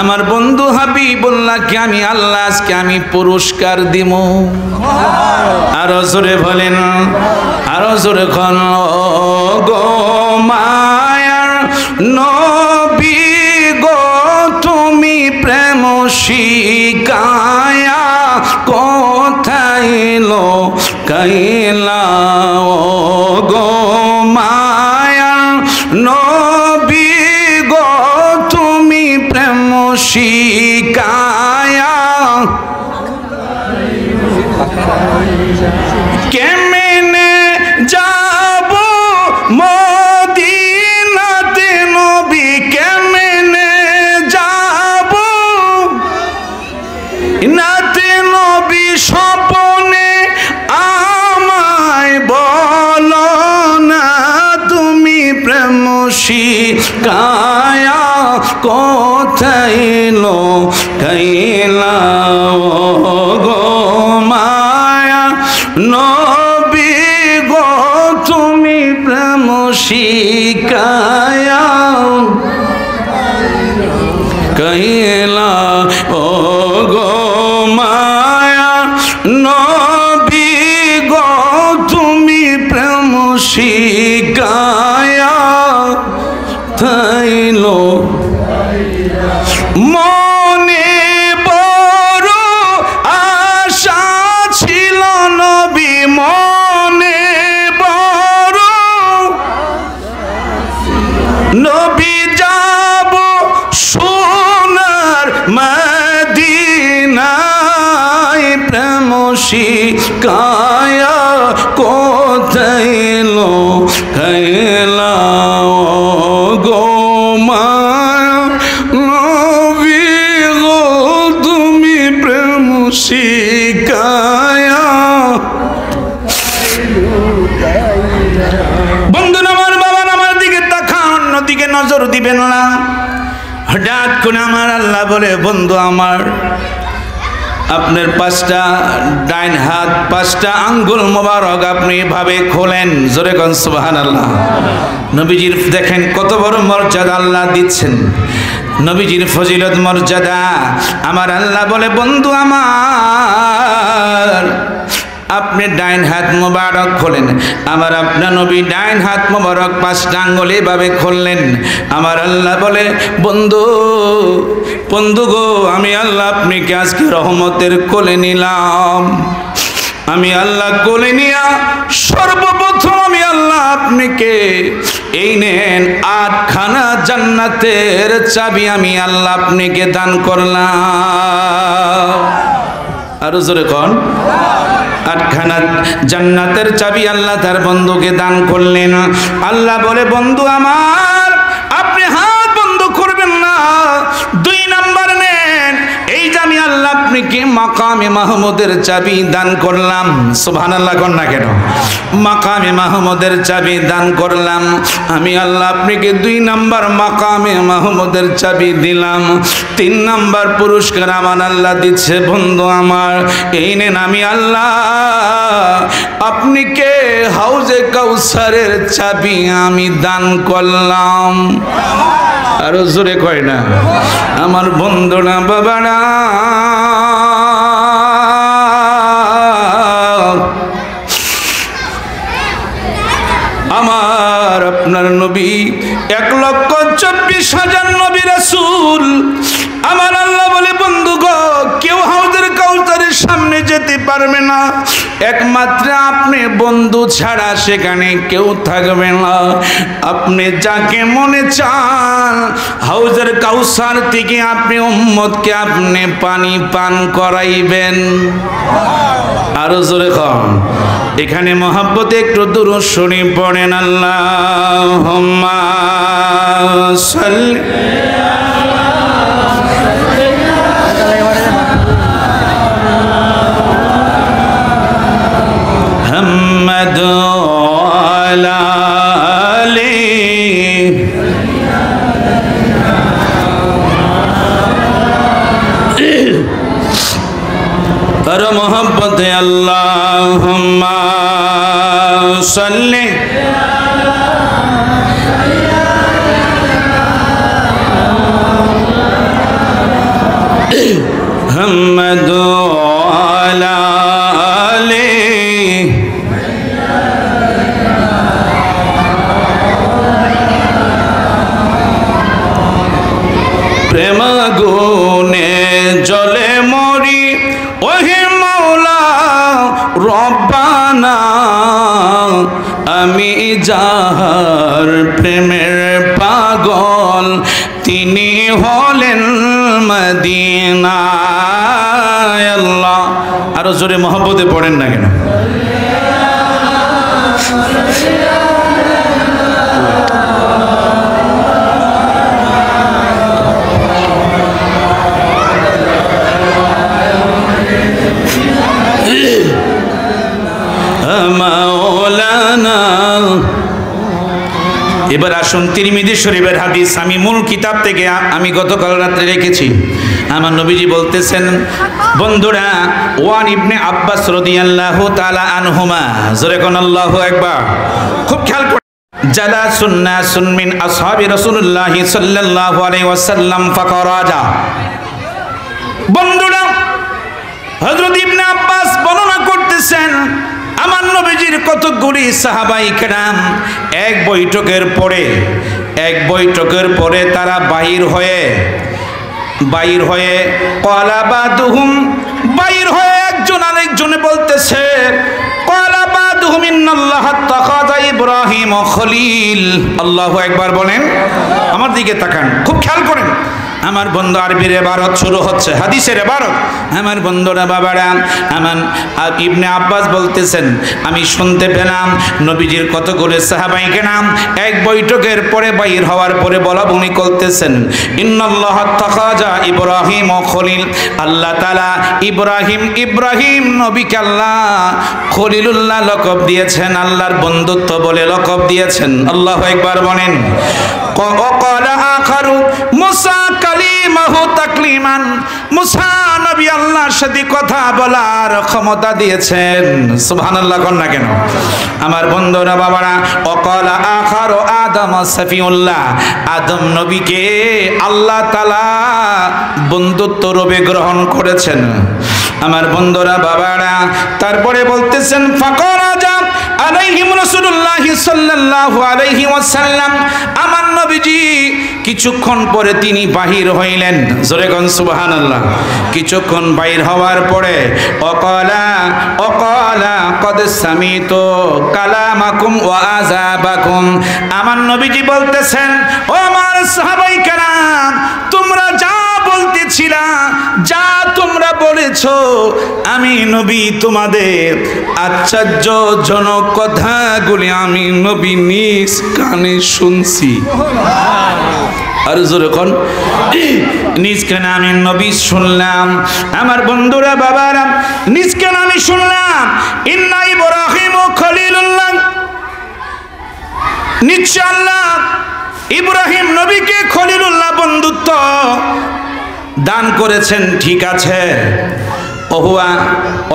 আমার বন্ধু হাবিবুল্লাহকে আমি আল্লাহ আজকে আমি পুরস্কার দিব। আরো জোরে বলেন, আরো জোরে খন, গো মায়ার নবী গো, তুমি প্রেম শিকায়া কোথায় লো কাইলা, গো মায়ার নবী গো, তুমি প্রেম শিকায়া কেমনে যাব মদিনাতে নবী, কেমনে যাব নাতে নবী, স্বপনে আমায় বলো না, তুমি প্রেম শিকায়া কোথায় লো কাইলা, গো মায়া নবী গো, তুমি প্রেম শিকায়া কাইলা, ও গো মায়া নবী গো, তুমি প্রেম শিকায়া থাইলো। মনে বড় আশা ছিল নবী, মনে বড় নবী যাব সোনার মদিনায়, প্রেম শিকায়া কোথায় লো কাইলা, গো মায়া নবী গো, তুমি প্রেম শিকায়া। বন্ধু আমার, বাবা আমার দিকে তাকান, অন্যদিকে নজর দিবেন না। করে আমার আল্লাহ বলে, বন্ধু আমার, আপনার পাঁচটা ডাইন হাত, পাঁচটা আঙ্গুল মোবারক আপনি এভাবে খোলেন। জোরে কোন সুবহানাল্লাহ। নবীজির দেখেন কত বড় মর্যাদা আল্লাহ দিচ্ছেন, নবীজির ফজিলত মর্যাদা। আমার আল্লাহ বলে, বন্ধু আমার, আপনি ডাইন হাত মোবারক খোলেন। আমার আপনার নবী ডাইন হাত মোবারক পাঁচটা আঙ্গুল এভাবে খুললেন। আমার আল্লাহ বলে, বন্ধু বন্ধু গো, আমি আল্লাহ আপনাকে আজকে রহমতের কোলে নিলাম। আমি আল্লাহ কোলে নিয়া সর্বপ্রথম আমি আল্লাহ আপনাকে এই নেন 8খানা জান্নাতের চাবি আমি আল্লাহ আপনাকে দান করলাম। আরো জোরে কোন, 8খানা জান্নাতের চাবি আল্লাহ তার বন্ধুকে দান করলেন। আল্লাহ বলে, বন্ধু আমার, আপনি হাত বন্ধ করবেন না, 2 নাম্বার নেন, এই যে আমি আল্লাহ আপনাকে মাকামে মাহমুদের চাবি দান করলাম। সুবহানাল্লাহ কোন না কেন? মাকামে মাহমুদের চাবি দান করলাম। আমি আল্লাহ আপনাকে 2 নাম্বার মাকামে মাহমুদের চাবি দিলাম। 3 নাম্বার পুরস্কার আমার আল্লাহ দিচ্ছে, বন্ধু আমার, এই নেন, আমি আল্লাহ আপনাকে হাউজে কাউসারের চাবি আমি দান করলাম। আরো জোরে কয় না আমার বন্ধুরা, বাবারা, আমার আপনার নবী 1,24,000 নবী রাসূল। আমার আল্লাহ বলে, বন্ধু গো, কেউ হাউজের কাউসারের সামনে যেতে পারবে না, একমাত্র আপনি বন্ধু ছাড়া সেখানে কেউ থাকবে না। আপনি যাকে মনে চান হাউজের কাউসার থেকে আপনি উম্মতকে আপনি পানি পান করাইবেন। আরো জোরে কম, এখানে মহব্বতে একটু দুরূদ শরীফ পড়েন। আল্লাহুম্মা সাল্লি মুহাম্মাদ আলা আলি আর মোহব্বতে আল্লাহুম্মা সাল্লি মুহাম্মাদ আলা আলি প্রেম গুনে জলে মরি, ওহে মাওলা রব্বানা, আমি যাহার প্রেমের পাগল তিনি হলেন মদিনায়। আল্লাহ, আরো জোরে মহব্বতে পড়েন না কেন? মাওলানা। এবার আসুন তিরমিজি শরীফের হাদিস, আমি মূল কিতাব থেকে আমি গতকাল রাত্রে রেখেছি। আমার নবীজি বলতেছেন, বন্ধুরা, ওয়ান ইবনে আব্বাস রাদিয়াল্লাহু তাআলা আনহুমা, জোরে কোন আল্লাহু আকবার। খুব খেয়াল করে, জালাসুন নাসুন মিন আসহাবি রাসূলুল্লাহ সাল্লাল্লাহু আলাইহি ওয়াসাল্লাম ফাকারাজা। বন্ধুরা, হযরত ইবনে আব্বাস বর্ণনা করতেছেন, আমার নবীজির কতগুলি সাহাবায়ে কেরাম এক বৈঠকের পরে তারা বাহির হয়ে ক্বালাবাদুহুম, বাহির হয়ে একজন আরেকজনে বলতেছে, ক্বালাবাদুহুম ইন্নাল্লাহা তাখাযা ইব্রাহিম খলিল। আল্লাহু আকবার বলেন। আমার দিকে তাকান, খুব খেয়াল করেন। আমার বন্ধু, আরবির ইবারত শুরু হচ্ছে, হাদিসের ইবারত। আমার বন্ধুরা, বাবারা, আমার ইবনে আব্বাস বলতেছেন, আমি শুনতে পেলাম নবীজির কতগুলো সাহাবায়ে কেরাম এক বৈঠকের পরে বাইর হওয়ার পরে বলা বনি করতেছেন, ইন্নাল্লাহা তাখাযা ইব্রাহিম খলিল। আল্লাহ তাআলা ইব্রাহিম নবীকে আল্লাহ খলিলুল্লাহ লকব দিয়েছেন, আল্লাহর বন্ধুত্ব বলে লকব দিয়েছেন। আল্লাহু আকবার বলেন। وقال آخر موسى كليم কাল্লামাহু তাকলিমান, মুসা নবী আল্লাহর সাথে কথা বলার ক্ষমতা দিয়েছেন। সুবহানাল্লাহ কোন না কেন? আমার বন্ধুরা বাবারা, ওয়াকালা আখারু আদম সাফিউল্লাহ, আদম নবীকে আল্লাহ তাআলা বন্ধুত্ব রূপে গ্রহণ করেছেন। আমার বন্ধুরা বাবারা, তারপরে বলতেছেন ফাকরাজা আলাইহিম রাসূলুল্লাহ সাল্লাল্লাহু আলাইহি ওয়াসাল্লাম, আমার নবীজি কিছুক্ষণ পরে তিনি বাহির হইলেন। জোরে কোন সুবহানাল্লাহ। কিছুক্ষণ বাহির হওয়ার পরে ওয়াকালা কদ সামিতু কালামাকুম ওয়া আযাবাকুম, আমার নবীজি বলতেছেন, ও আমার সাহাবায়ে কেরাম, তোমরা যা বলতেছিলা, যা তোমরা বলেছো, আমি নবী তোমাদের আশ্চর্যজনক কথাগুলি আমি নবী নিজ কানে শুনছি। আর জোরে কোন, নিজ কানে আমি নবী শুনলাম। আমার বন্ধুরা বাবারা, নিজ কানে আমি শুনলাম ইন্না ইব্রাহিম খলিলুল্লাহ, নিশ্চয় আল্লাহ ইব্রাহিম নবীকে খলিলুল্লাহ বন্ধুত্ব দান করেছেন, ঠিক আছে। ওহুয়া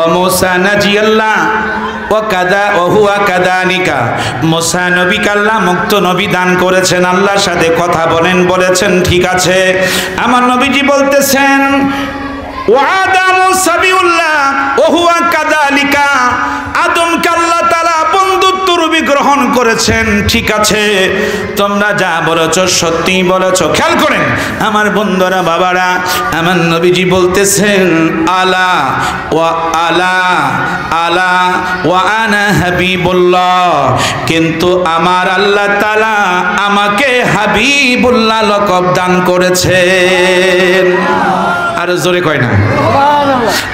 ও মুসা নাজিয়াল্লাহ ও কাদা ওহুয়া কাদানিকা, মুসা নবীকে আল্লাহ মুক্ত নবী দান করেছেন, আল্লাহর সাথে কথা বলেছেন, ঠিক আছে। আমার নবীজি বলতেছেন ওয়া আদামু সাবিউল্লাহ ওহুয়া কাদালিকা, আদমকে আল্লাহ তাআলা বন্ধুত্ব রূপে গ্রহণ করেছেন, ঠিক আছে। তোমরা যা বলেছো সত্যি বলেছো। খেয়াল করেন আমার বন্ধুরা বাবারা, আমার নবীজি বলতেছেন আলা ওয়া আলা আলা ওয়া আনা হাবিবুল্লাহ, কিন্তু আমার আল্লাহ তাআলা আমাকে হাবিবুল্লাহ লকব দান করেছেন। আর জোরে কয় না?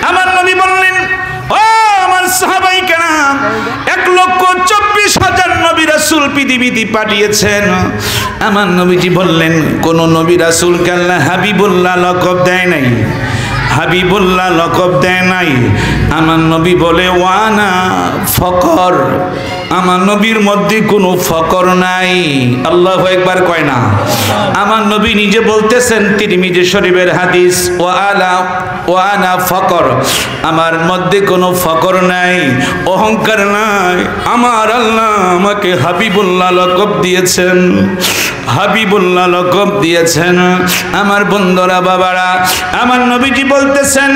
আমার নবী বললেন, ও আমার সাহাবায়ে কেরাম, 1,24,000 নবী রাসূল পৃথিবীতে পাঠিয়েছেন। আমার নবীজি বললেন, কোন নবী রাসূলকে আল্লাহ হাবিবুল্লাহ লকব দেয় নাই, হাবিবুল্লাহ লকব দেয় নাই। আমার নবী বলে ওয়ানা ফকর, আমার নবীর মধ্যে কোনো ফকর নাই। আল্লাহু আকবার কয় না? আমার নবী নিজে বলতেছেন, তিরমিজি শরীফের হাদিস, ওয়ানা ফকর, আমার মধ্যে কোনো ফকর নাই, অহংকার নাই। আমার আল্লাহ আমাকে হাবিবুল্লাহ লকব দিয়েছেন, হাবিবুল্লাহ লকব দিয়েছেন। আমার বন্ধুরা বাবারা, আমার নবীজি বলতেছেন,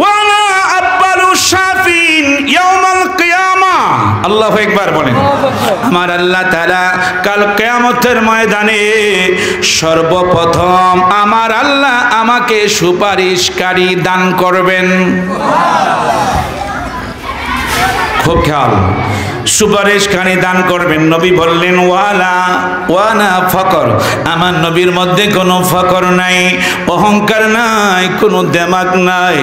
ওয়ালা আব্বালু শাফিন ইয়াউমাল কিয়ামা। আল্লাহু আকবার বলেন। আমার আল্লাহ তাআলা কাল কিয়ামতের ময়দানে সর্বপ্রথম আমার আল্লাহ আমাকে সুপারিশকারী দান করবেন। খুব খেয়াল, সুপারিশকারী দান করবেন। নবী বললেন ওয়ানা ফকর, আমার নবীর মধ্যে কোনো ফকর নাই, অহংকার নাই, কোনো দেমাগ নাই।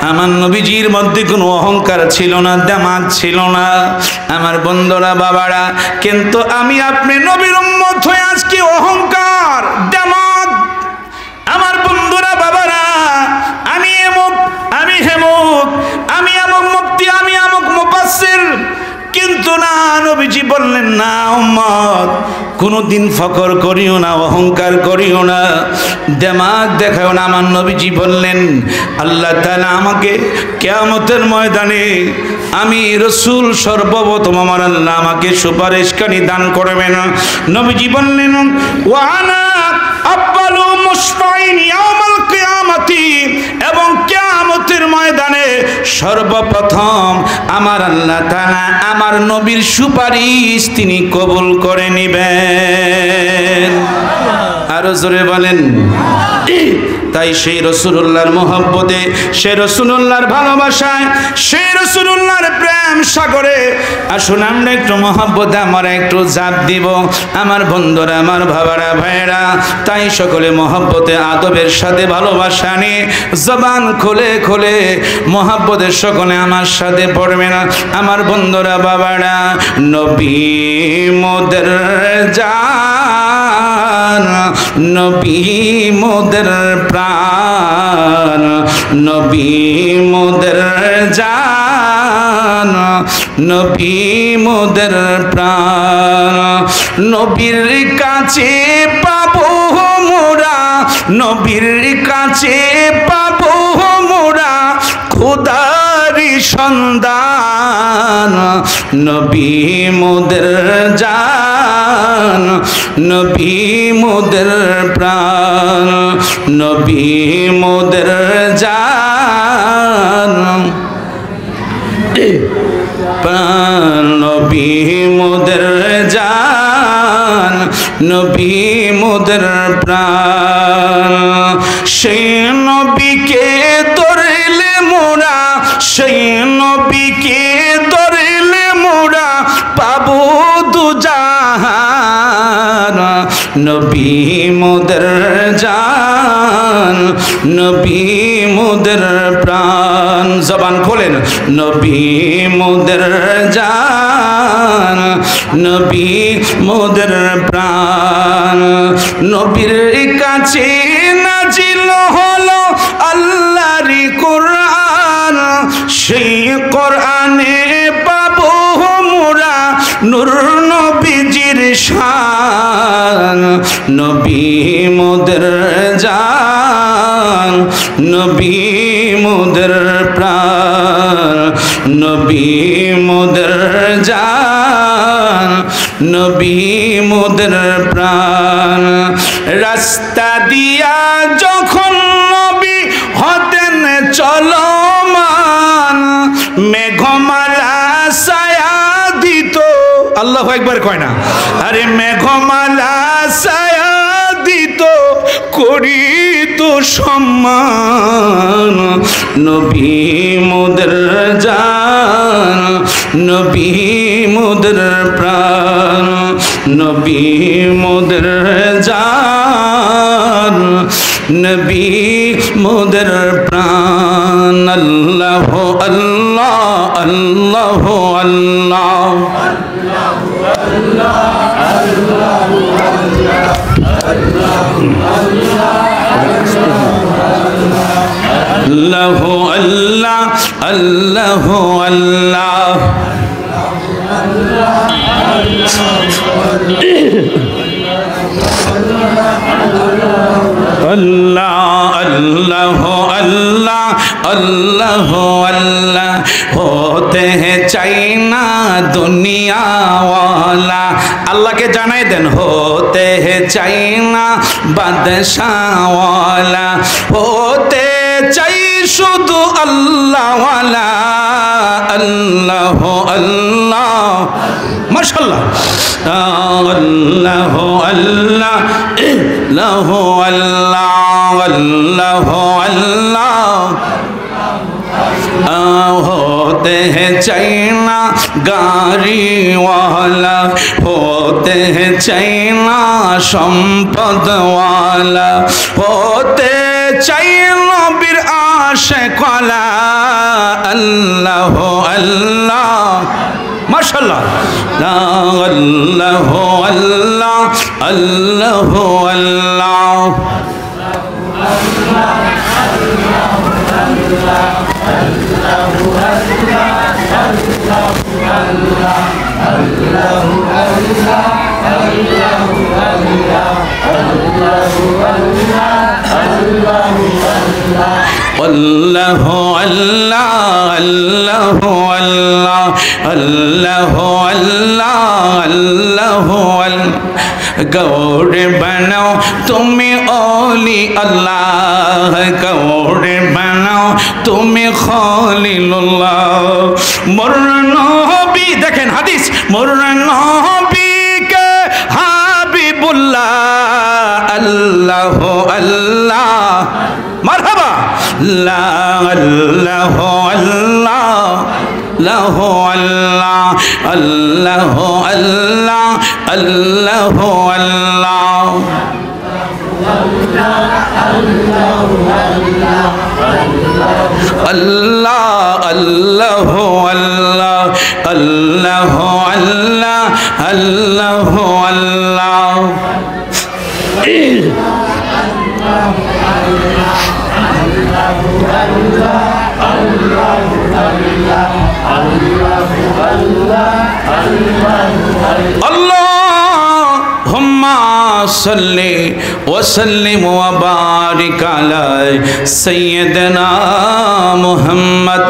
আমার নবীজির মধ্যে কোনো অহংকার ছিল না, দেমাগ ছিল না। আমার বন্ধুরা বাবারা, কিন্তু আমি আপনি নবীর উম্মত হয়ে আজকে অহংকার, দেমাগ। আমার বন্ধুরা বাবারা, আমি এমুক, আমি হেমুক, আমি আমুক মুফতি, আমি আমুক মুফাসসির, কিন্তু না, নবীজি বললেন না উম্মত, কোনদিন ফকর করিও না, অহংকার করিও না, দেমাগ দেখাও না। আমার নবীজি বললেন আল্লাহ তাআলা আমাকে কিয়ামতের ময়দানে, আমি রাসূল সর্বপ্রথম আমার আল্লাহ আমাকে সুপারিশকারী দান করবেন। নবীজি বললেন ওয়ানা আব্বালু মুশফাইন ইয়াউমাল কিয়ামতি, এবং কিয়ামতের ময়দানে সর্বপ্রথম আমার আল্লাহ তাআলা আমার নবীর সুপারিশ তিনি কবুল করে নেবেন। আরো জোরে বলেন। তাই সেই রাসূলুল্লাহর মহব্বতে, সেই রাসূলুল্লাহর ভালোবাসায়, সেই রাসূলুল্লাহর প্রেম সাগরে আসুন আমরা একটু মহব্বতে আমরা একটু জাপ দিব। আমার বন্ধুরা, আমার বাবারা, ভাইয়েরা, তাই সকলে মহব্বতে আদবের সাথে ভালোবাসা নিয়ে জবান খুলে খুলে মহব্বতের সকলে আমার সাথে পড়বে না। আমার বন্ধুরা বাবারা, নবী মোদের জান, নবী মোদের প্রাণ, নবী মোদের জান, নবী মোদের প্রাণ, নবীর কাছে পাবো নবীর কাছে পাবো মোরা খোদারি সন্ধান। নবী মোদের জান, নবী মোদের প্রাণ, নবী মোদের জান প্রাণ, নবী মোদের জান, নবী মোদের প্রাণ। সেই নবীকে ধরলে মোরা, সেই নবীকে ধরলে মোরা পাবো দুজাহান। নবী মোদের জান, নবী মোদের প্রাণ। জবান খোলেন, নবী মোদের জান, নবী মোদের প্রাণ। নবীর কাছে নাজিল হলো আল্লাহর কোরআন, সেই কোরআনে পাবো মোরা নূর নবীজির শান। নবী মোদের জান, নবী মোদের প্রাণ, নবী মোদের জান, নবী মোদের প্রাণ। রাস্তা দিয়া যখন নবী হতেন চলমান, মেঘমালা ছায়া দিত, আল্লাহু আকবার কয় না? আরে মেঘমালা ছায়া দিত, করিত সম্মান। নবী মোদের জান, নবী মোদের প্রাণ, নবী মোদের জান, নবী মোদের প্রাণ। আল্লাহ আল্লাহ আল্লাহ আল্লাহ আল্লাহ আল্লাহ আল্লাহ আল্লাহ। আল্লাহ আল্লাহ আল্লাহ আল্লাহ আল্লাহ। হতে চাই না দুনিয়া ওয়ালা, আল্লাহকে জানাই দেন। হতে চাই না বাদশাহ ওয়ালা, হতে চাই শুধু আল্লাহ ওয়ালা। আল্লাহ আল্লাহ মাশাআল্লাহ। আল্লাহ আল্লাহ আল্লাহ আল্লাহ আল্লাহ আল্লাহ। होते हैं चाइना गाड़ी वाला, होते हैं चाइना संपद वाला, होते चाइना बिर आशिक वाला। अल्लाह अल्लाह माशाल्लाह। अल्लाह अल्लाह अल्लाह अल्लाह। अल्लाह अल्लाह अल्लाह अल्लाह अल्लाह अल्लाह गौर बनाओ तुम्हें ओली अल्लाह, गौर बनाओ तुम्हें खलीलुल्लाह। मोर नबी देखें हादिस, मोर नबी के हाबिबुल्लाह। अल्लाह अल्लाह मरहबा। अल्लाह अल्लाह अल्लाह अल्लाह अल्लाह अल्लाह अल्लाह अल्लाह। अल्लाह अल्लाह अल्लाह अल्लाह अल्लाह अल्लाह अल्लाह। अल्लाह হুম্মা সাল্লি ওয়া সাল্লিম ওয়া বারিক আলা সাইয়্যিদিনা মুহাম্মদ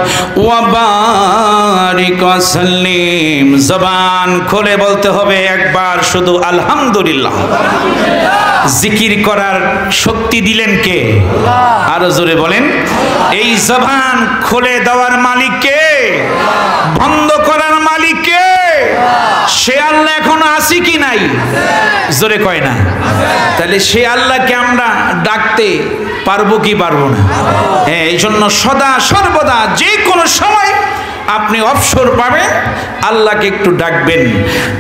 ওয়া বারিক ওয়া সাল্লিম। জবান খুলে বলতে হবে একবার শুধু আলহামদুলিল্লাহ। জিকির করার শক্তি দিলেন কে? আরো জোরে বলেন। এই জবান খুলে দেওয়ার মালিক কে? বন্ধ করার মালিক কে? সে আল্লাহ এখনো আছে কি নাই? জোরে কয় না। তাহলে সে আল্লাহকে আমরা ডাকতে পারবো কি পারবো না? হ্যাঁ, এই জন্য সদা সর্বদা যে কোনো সময় আপনি অবসর পাবেন আল্লাহকে একটু ডাকবেন,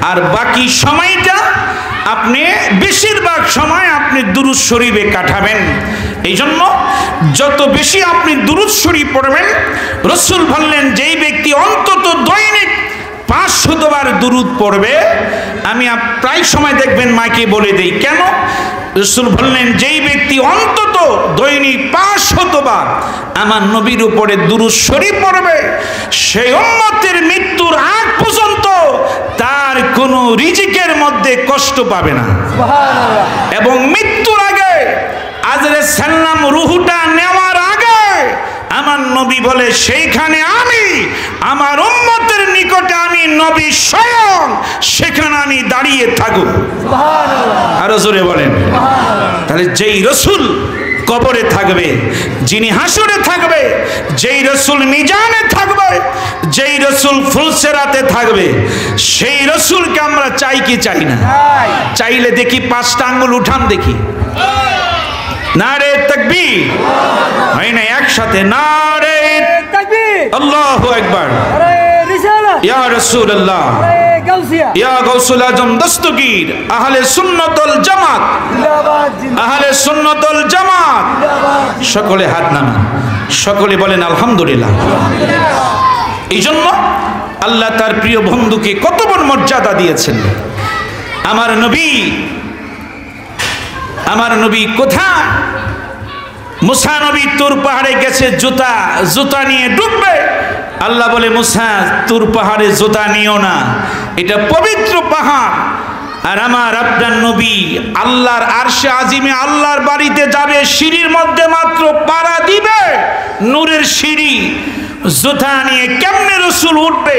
আর বাকি সময়টা আপনি বেশিরভাগ সময় আপনি দুরূদ শরীফে কাটাবেন। এই জন্য যত বেশি আপনি দুরূদ শরীফ পড়বেন, রাসূল বললেন যেই ব্যক্তি অন্তত দৈনিক 500 বার দুরূদ পড়বে, আমি প্রায় সময় দেখবেন মাকে বলে দেই কেন, রাসূল বললেন যেই ব্যক্তি অন্তত দৈনিক 500 বার আমার নবীর উপরে দুরূদ শরীফ পড়বে, সেই উম্মতের মৃত্যুর আগ পর্যন্ত তার কোনো রিজিকের মধ্যে কষ্ট পাবে না। সুবহানাল্লাহ। এবং মৃত্যুর আগে আজরাইল সালাম রূহটা নেওয়ার আগে আমার নবী বলে সেইখানে আমি আমার উম্মতের নিকটে আমি নবী স্বয়ং সেখানে আমি দাঁড়িয়ে থাকব। সুবহানাল্লাহ। আরো জোরে বলেন। তাহলে যেই রাসূল কবরে থাকবে, যিনি হাসরে থাকবে, যেই রাসূল মিজানে থাকবে, যেই রাসূল ফুলসেরাতে থাকবে, সেই রাসূলকে আমরা চাই কি চাই না? চাইলে দেখি 5টা আঙ্গুল উঠান দেখি। নারে তাকবীর। হয় না একসাথে? নারে তাকবীর, আল্লাহু আকবার, ইয়া রাসূলুল্লাহ, ইয়া গাউসুল আজম দস্তগীর, আহলে সুন্নাতুল জামাত, আহলে সুন্নাতুল জামাত। সকলে হাত নামান, সকলে বলেন আলহামদুলিল্লাহ। এই জন্য আল্লাহ তার প্রিয় বন্ধুকে কত বড় মর্যাদা দিয়েছেন। আমার নবী কোথায়? মুসা নবী তুর পাহাড়ে গেছে, জুতা নিয়ে ডুববে। আল্লাহ বলে মুসা তুর পাহাড়ে জুতা নিও না, এটা পবিত্র পাহাড়। আর আমার আপনার নবী আল্লাহর আরশে আজিমে আল্লাহর বাড়িতে যাবে, সিঁড়ির মধ্যে মাত্র পাড়া দিবে, নূরের সিঁড়ি, জুতা নিয়ে কেমনে রাসূল উঠবে?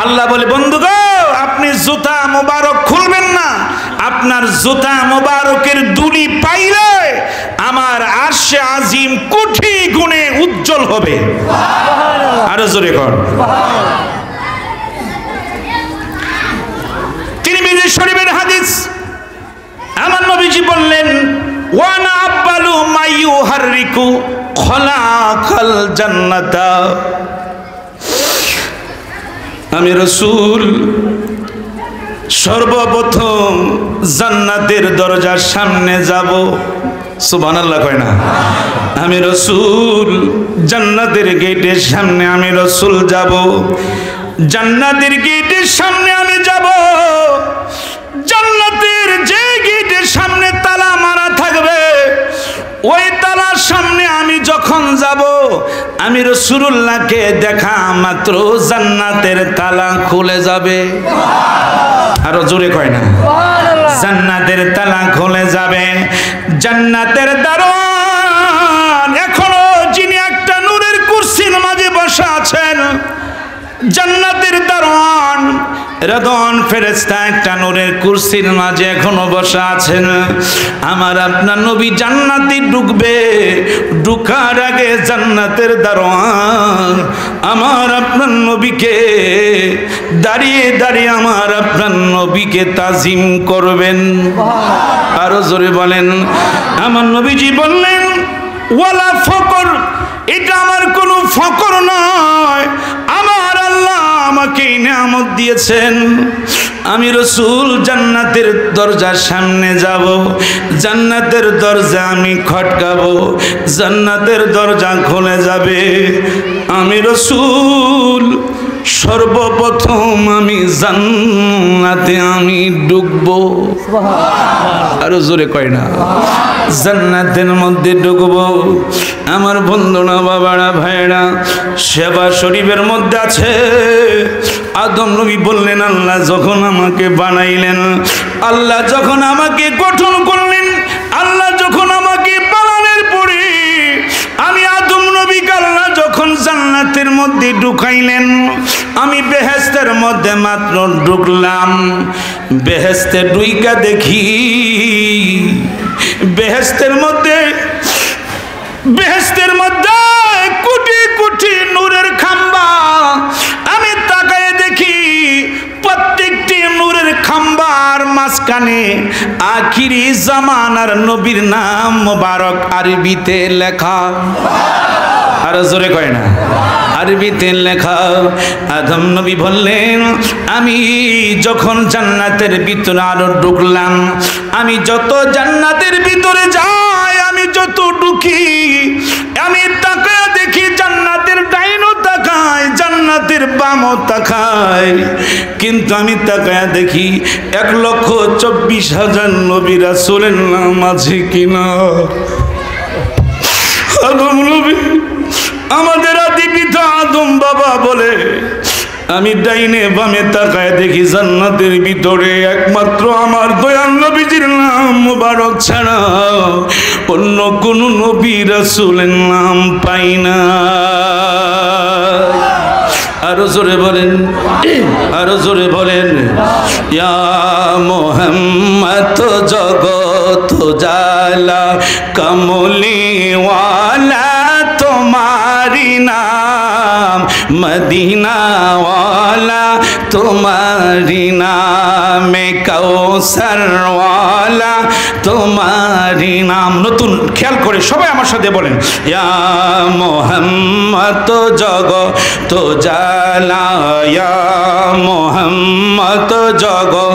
আল্লাহ বলে বন্ধু গো, আপনি জুতা মোবারক খুলবেন না, আপনার জুতা মোবারকের দুলি পাইলে আমার আরশে আজিম কোটি গুণে উজ্জ্বল হবে। আরো জোরে কর। তিরমিজি শরীফের হাদিস, আমার নবীজি বললেন ওয়ানা আব্বালু মাইয়ুহাররিকু খলাকাল জান্নাতা। আমি রাসূল সর্বপ্রথম জান্নাতের দরজার সামনে যাব। সুবহানাল্লাহ কয় না? আমি রাসূল জান্নাতের গেটের সামনে আমি রাসূল যাব। জান্নাতের গেটের সামনে আমি যাব। জান্নাতের যে গেটের সামনে তালা মারা থাকবে, ওই তালার সামনে আমি যখন যাব, আমি রাসূলুল্লাহকে দেখা মাত্র জান্নাতের তালা খুলে যাবে। আরো জোরে কয় না? জান্নাতের তালা খুলে যাবে। জান্নাতের দারোয়ান এখনো যিনি একটা নূরের কুরসির মাঝে বসা আছেন, জান্নাতের দারোয়ান রেদওয়ান ফেরেশতা একটা নূরের কুরসির মাঝে এখনো বসা আছেন। আমার আপনার নবী জান্নাতে ঢুকবে, ঢুকার আগে জান্নাতের দারোয়ান আমার আপনার নবীকে দাঁড়িয়ে দাঁড়িয়ে আমার আপনার নবীকে তাজিম করবেন। আরো জোরে বলেন। আমার নবীজি বললেন ওয়ালা ফকর, এটা আমার কোনো ফকর নয়, আমার আল্লাহ আমাকে নিয়ামত দিয়েছেন। আমি রাসূল জান্নাতের দরজার সামনে যাব, জান্নাতের দরজা আমি খটকাবো, জান্নাতের দরজা খুলে যাবে। আমি রাসূল সর্বপ্রথম আমি জান্নাতে আমি ঢুকবো। আরো জোরে কয় না? জান্নাতের মধ্যে ঢুকবো। আমার বন্ধুরা, বাবারা, ভাইরা, সেবা শরীফের মধ্যে আছে আদম নবী বললেন, আল্লাহ যখন আমাকে বানাইলেন, আল্লাহ যখন আমাকে গঠন করলেন, আল্লাহ যখন আমাকে বানানোর পরে আমি আদম নবীকে আল্লাহ যখন জান্নাতের মধ্যে ঢুকাইলেন, আমি বেহেশতের মধ্যে মাত্র ঢুকলাম। বেহেশতে ঢুইকা দেখি বেহেশতের মধ্যে কোটি কোটি নূরের খাম্বা। আমি তাকায় দেখি প্রত্যেকটি নূরের খাম্বার মাঝখানে আখিরি জামানার নবীর নাম মোবারক আরবিতে লেখা। আর জোরে কয় না, আরবিতে লেখা। আদম নবী বললেন, আমি যখন জান্নাতের ভিতরে আরো ঢুকলাম, আমি যত জান্নাতের ভিতরে যাই, আমি যত ঢুকি, আমি তাকায় দেখি জান্নাতের ডাইনও তাকায়, জান্নাতের বামও তাকায়, কিন্তু আমি তাকায় দেখি 1,24,000 নবী রাসূলের নাম আছে কিনা। আদম নবী, আমাদের আদি পিতা আদম বাবা বলে, আমি ডাইনে বামে তাকায় দেখি জান্নাতের ভিতরে একমাত্র আমার দয়াল নবীজির নাম মোবারক ছাড়া অন্য কোন নবী রাসূলের নাম পাই না। আরো জোরে বলেন, আরো জোরে বলেন, ইয়া মুহাম্মদ জগত জালা কমলিওয়ালা তোমারি নাম, মদিনা ওয়ালা তোমারি নাম, কাউসার ওয়ালা তোমারি নাম। নতুন খেয়াল করে সবাই আমার সাথে বলেন, ইয়া মুহাম্মদ জগত জালা, ইয়া মুহাম্মদ জগত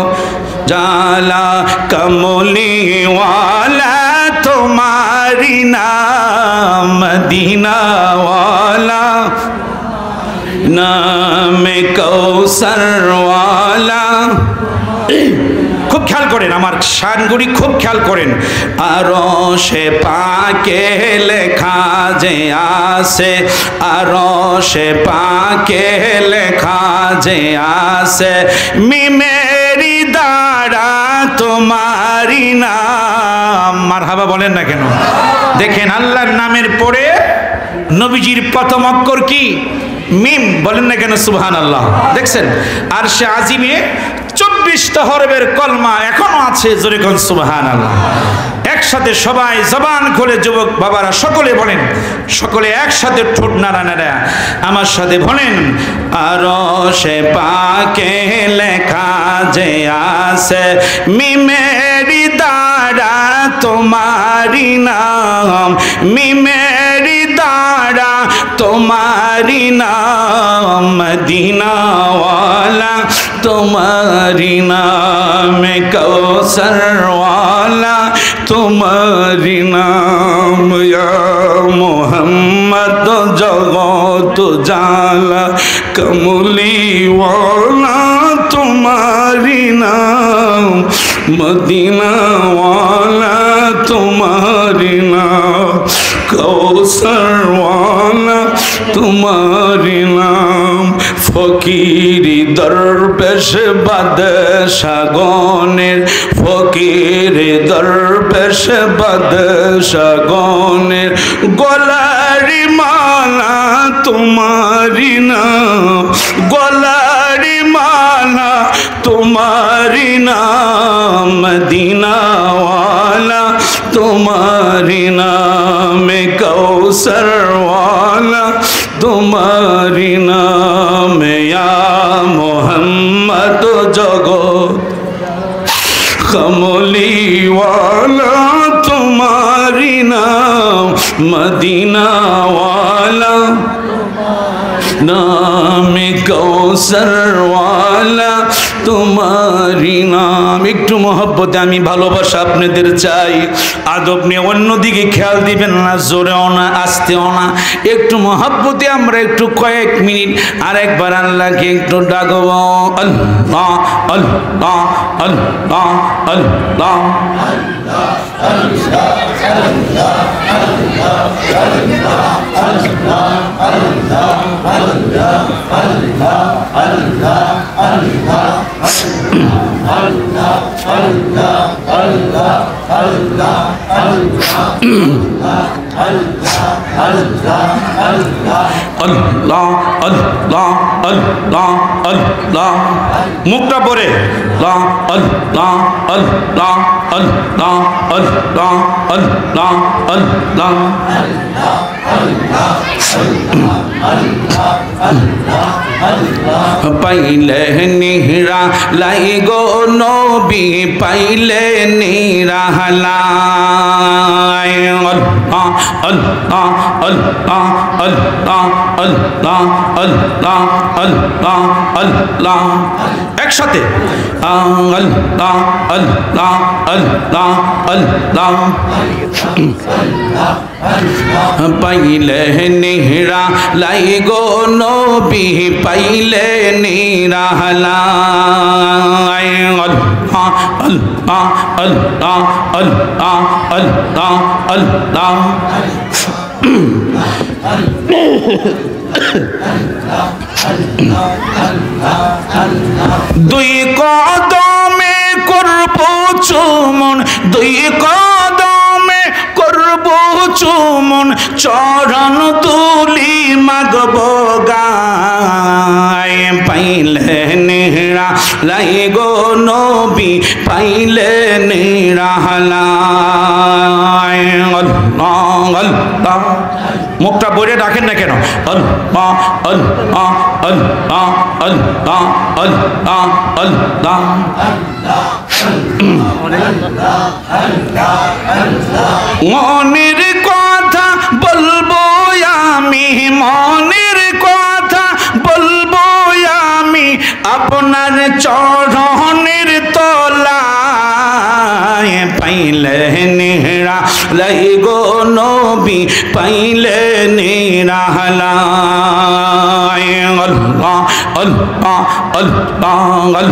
জালা কমলিওয়ালা তোমারি নাম, মদিনা ওয়ালা নাম, কৌসর ওয়ালা। খুব খেয়াল করেন, আমার শানগুড়ি খুব খেয়াল করেন। আরশে পাকে লেখা যে আছে, আরশে পাকে লেখা যে আছে, মিমেরি দ্বারা তোমারি নাম। মারহাবা বলেন না কেন? দেখেন, আল্লাহর নামের পরে নবীজির প্রথম অক্ষর কি? মিম। বলেন না কেন সুবহানাল্লাহ? দেখছেন, আর সে আজিমে 24টা হরফের কলমা এখনো আছে। জোরে কোন সুবহানাল্লাহ। একসাথে সবাই জবান খুলে যুবক বাবারা সকলে বলেন, সকলে একসাথে ঠোঁট নাড়া নাড়া আমার সাথে বলেন, আরশে পাকে লেখা যে আছে, মিমেরি দ্বারা তোমারি নাম, মিমেরি দ্বারা তোমারি নাম, মদিনা ওয়ালা তোমারি নাম, কৌসর ওয়ালা তোমারি নাম, ইয়া মুহাম্মদ জগত জালা কমলি ওয়ালা তোমারি নাম, মদিনা ওয়ালা তোমারি নাম, কৌসর ওয়ালা তোমারি নাম। ফকিরি দরবেশ বাদশা গণের, ফকিরি দরবেশ বাদশা গণের, গলারি মালা তোমারি নাম, গলারি মালা তোমারি নাম, মদিনা ওয়ালা তোমারি নাম, কৌসর ওয়ালা তোমারি নাম, ইয়া মুহাম্মদ জগত কমলি ওয়ালা তোমারি নাম, মদিনা ওয়ালা নাম, কৌসর ওয়ালা তোমারি নাম। একটু মহব্বতে আমি ভালোবাসা আপনাদের চাই। আদব নিয়ে অন্যদিকে খেয়াল দিবেন না, জোরেও না আস্তেও না, একটু মহব্বতে আমরা একটু কয়েক মিনিট আরেকবার আল্লাহকে একটু ডাকব। আল্লাহ আল্লাহ আল্লাহ আল্লাহ আল্লাহ আল্লাহ আল্লাহ আল্লাহ আল্লাহ আল্লাহ আল্লাহ আল্লাহ আল্লাহ মুখটা পড়ে আল্লাহ আল্লাহ আল্লাহ আল্লাহ আল্লাহ আল্লাহ আল্লাহ পাইলে নিহরা লাই গো নবী পাইলে নিরাহলাই আল্লাহ আল্লাহ আল্লাহ আল্লাহ আল্লাহ আল্লাহ আল্লাহ আল্লাহ একসাথে আল্লাহ আল্লাহ আল্লাহ আল্লাহ পাইলে নিহরা লাই গো নবী পাইলে নিরাহলাই আল্লাহ আল্লাহ আল্লাহ আল্লাহ আল্লাহ আল্লাহ দুই কদমে করব চুমন দুই কদমে করব চুমন চরণ তুলি মাগব গায় পাইলে নিহরা লাই গো নবী পাইলে নিরাহলাই আল্লাহ আল্লাহ মুখটা বলে রাখেন না কেন আল্লাহ আল্লাহ আল্লাহ আল্লাহ আল্লাহ আল্লাহ মনের কথা বলবো আমি মনের কথা বলবো আমি আপনার চরণের তলায় পাইলে নিহরা লাই গো নবী পাইলে নিরাহলাই আল্লাহ আল্লাহ আল্লাহ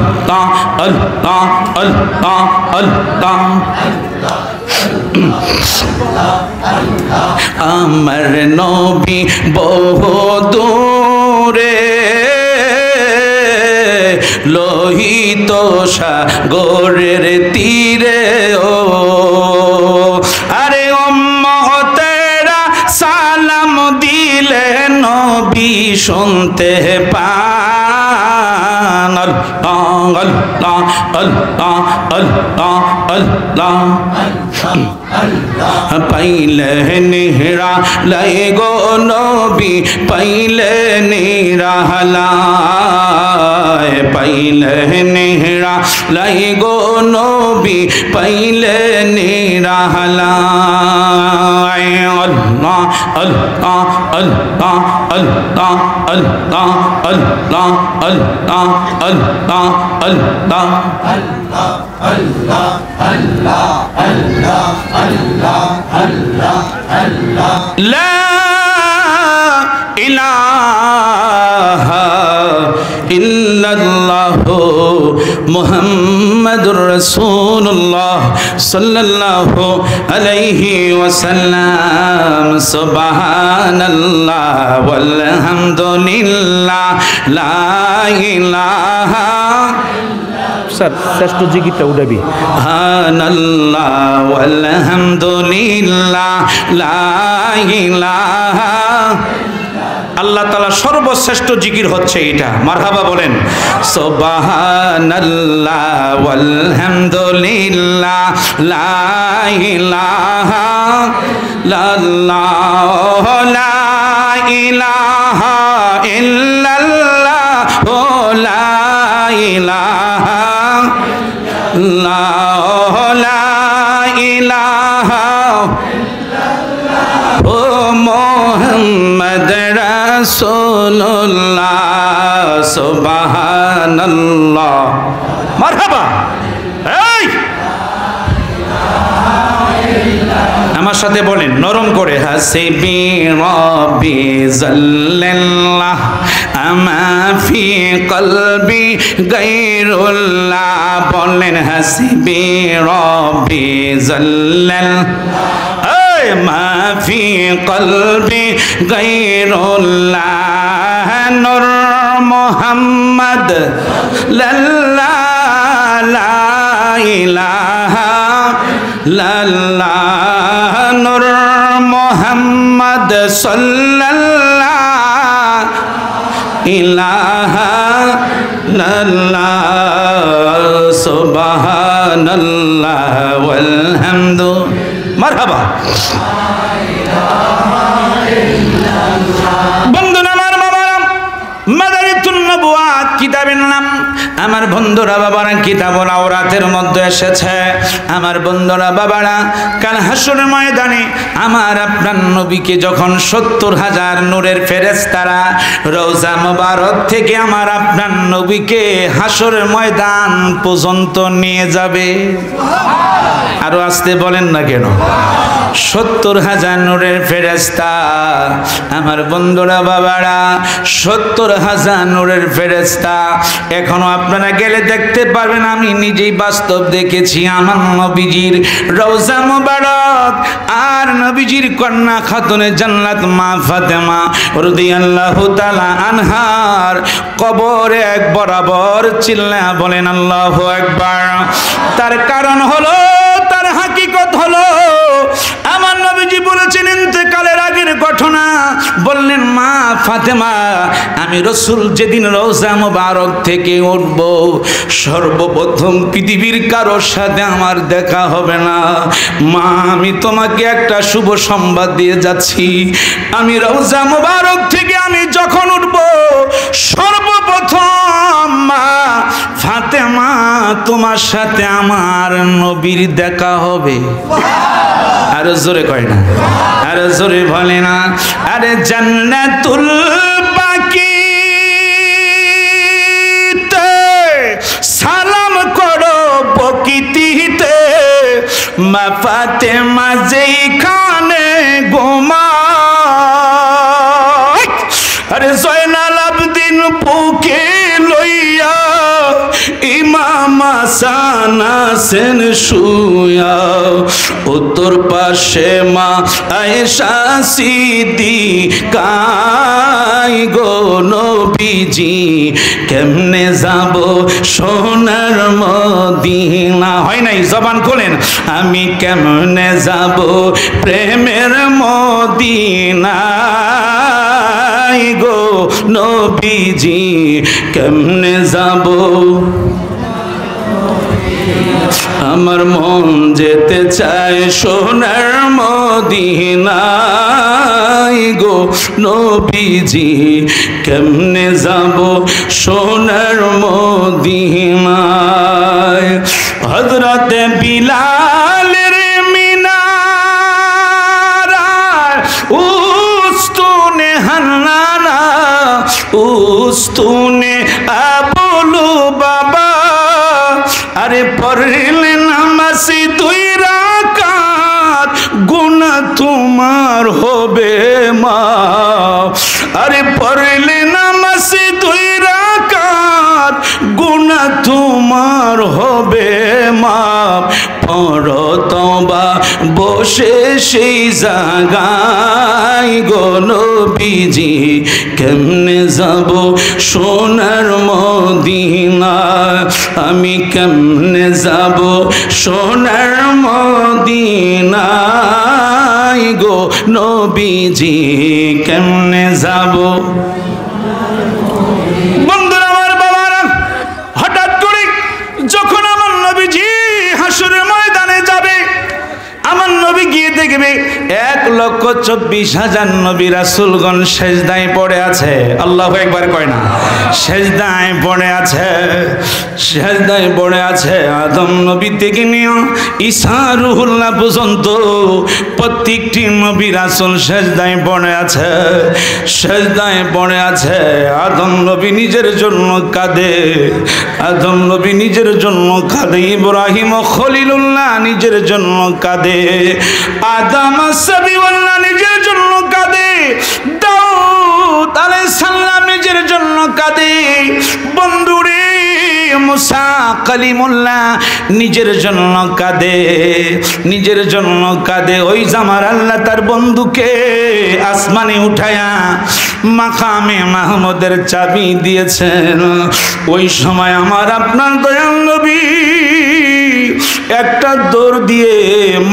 আল্লাহ আল্লাহ আল্লাহ আল্লাহ আমার নবী বহু দূরে লোহিত সাগরের তীরে ও আরে উম্মতেরা সালাম দিলে নবী শুনতে পান আল্লাহ আল্লাহ আল্লাহ আল্লাহ আল্লাহ পাইলে নিহরা লাই গো নবী পাইলে নিরাহলাই পাইলে নিহরা লাই গো নবী পাইলে নিরাহলাই আল্লাহ আল্লাহ আল্লাহ আল্লাহ আল্লাহ আল্লাহ আল্লাহ আল্লাহ আল্লাহ আল্লাহ আল্লাহ আল্লাহ আল্লাহ আল্লাহ আল্লাহ লা ইলাহা ইল্লাল্লাহু মুহাম্মাদুর রাসূলুল্লাহ সাল্লাল্লাহু আলাইহি ওয়াসাল্লাম সুবহানাল্লাহ ওয়ালহামদুলিল্লাহ লা ইলাহা স্যার শ্রেষ্ঠ জিকিরটা উঠাবি সুবহানাল্লাহ আলহামদুলিল্লাহ লা ইলাহা আল্লাহ তাআলা সর্বশ্রেষ্ঠ জিকির হচ্ছে এটা মারহাবা বলেন সুবহানাল্লাহ আলহামদুলিল্লাহ লা ইলাহা ইল্লাল্লাহ লা ইলাহা ইল্লাল্লাহ লা ইলাহা লা ইলাহা ও মুহাম্মদ রাসূলুল্লাহ সুবহানাল্লাহ মারহাবা এই আমার সাথে বলেন নরম করে হাসিবি রাব্বি জাল্লাল্লাহ আমা ফি কলবি গায়রুল্লাহ বলেন হাসিবি রাব্বি জাল্লাল্লাহ এই মা ফি কলবি গায়রুল্লাহ নূর মুহাম্মদ লা ইলাহা ইল্লাল্লাহ নূর মুহাম্মদ সাল্লাল্লাহু ইলাহা ইল্লাল্লাহ সুবহানাল্লাহ ওয়াল হামদু মারহাবা। বন্ধুরা আমার বাবারা, মাদারিতুন নবুয়াত কিতাবের নাম আমার বন্ধুরা বাবারা কিতাবুল আওরাতের মধ্যে এসেছে। আমার বন্ধুরা বাবারা, কাল হাসরের ময়দানে আমার আপনার নবীকে যখন 70,000 নূরের ফেরেশতারা রওজা মুবারক থেকে আমার আপনার নবীকে হাসরের ময়দান পর্যন্ত নিয়ে যাবে। আরো আসতে বলেন না কেন? 70,000 নূরের ফেরেশতা আমার বন্ধুরা বাবারা, 70,000 নূরের ফেরেশতা। এখনো আপনারা গেলে দেখতে পারবেন, আমি নিজেই বাস্তব দেখেছি। আমার নবীজির রওজা মুবারক আর নবীজির কন্যা খাতুনে জান্নাত মা ফাতেমা রাদিয়াল্লাহু তাআলা আনহার কবরে এক বরাবর চিল্লা বলেন আল্লাহু আকবার। তার কারণ হলো, তার হাকিকত হলো, আমার নবীজি বলেছেন ইন্তেকালের আগের ঘটনা। বললেন, মা ফাতেমা, আমি রাসূল যেদিন রওজা মুবারক থেকে উঠব, সর্বপ্রথম পৃথিবীর কারোর সাথে আমার দেখা হবে না। মা, আমি তোমাকে একটা শুভ সংবাদ দিয়ে যাচ্ছি। আমি রওজা মুবারক থেকে আমি যখন উঠব, সর্বপ্রথম মা ফাতেমা তোমার সাথে আমার নবীর দেখা হবে। আর জোরে কয় না, আর জোরে বলে না। আরে জান্নাতুল বাকিতে সালাম করো প্রকৃতিতে, মা ফাতেমা যেখানে ঘুমায়। আরে জয়নাল আবদিন বুকে লইয়া ইমাম হাসান আছেন শুয়া, উত্তর পাশে মা আয়েশা সিদ্দিকা গো নবীজি কেমনে যাব সোনার মদিনা। হয় নাই? জবান খোলেন, আমি কেমনে যাব প্রেমের মদিনা গো নবীজি কেমনে যাব। আমার মন যেতে চায় সোনার মদিনায় গো নবীজি কেমনে যাব সোনার মদিনায়। হযরতে বিলালের মিনার উস্তুনে হান্নানা উস্তুনে আবুলু বাবা, আরে পড়লেন নামাজি 2 রাকাত গুনাহ তোমার হবে মাফ। আরে পড়লেন নামাজি 2 রাকাত গুনাহ তোমার হবে মাফ। পড়ো তওবা বসে সেই জায়গায় গো নবীজি কেমনে যাব সোনার মদিনা। আমি কেমনে যাব সোনার মদিনায় গো নবীজি কেমনে যাব। বন্ধুরা আমার বাবারা, হঠাৎ করে যখন আমার নবীজি হাসরের ময়দানে যাবে, আমার নবী গিয়ে দেখবে 1,24,000 নবী রাসূলগণ সেজদায় পড়ে আছে। আল্লাহু আকবার কয় না? সেজদায় পড়ে আছে, সেজদায় পড়ে আছে। আদম নবী থেকে নিয়ে ঈসা রুহুল্লাহ পর্যন্ত প্রত্যেকটি নবী রাসূল সেজদায় পড়ে আছে, সেজদায় পড়ে আছে। আদম নবী নিজের জন্য কাঁদে, আদম নবী নিজের জন্য কাঁদে, ইব্রাহিম ও খলিলুল্লাহ নিজের জন্য কাঁদে, আদম সাবিউল্লাহ নিজের জন্য কাঁদে, দাউদ আলাইহিস সালাম নিজের জন্য কাঁদে। বন্ধুরে, মুসা কালিমুল্লাহ নিজের জন্য কাঁদে, নিজের জন্য কাঁদে। ওই জামার আল্লাহ তার বন্ধুকে আসমানে উঠায়া মাকামে মাহমুদের চাবি দিয়েছেন। ওই সময় আমার আপনার দয়াল নবী একটা দৌড় দিয়ে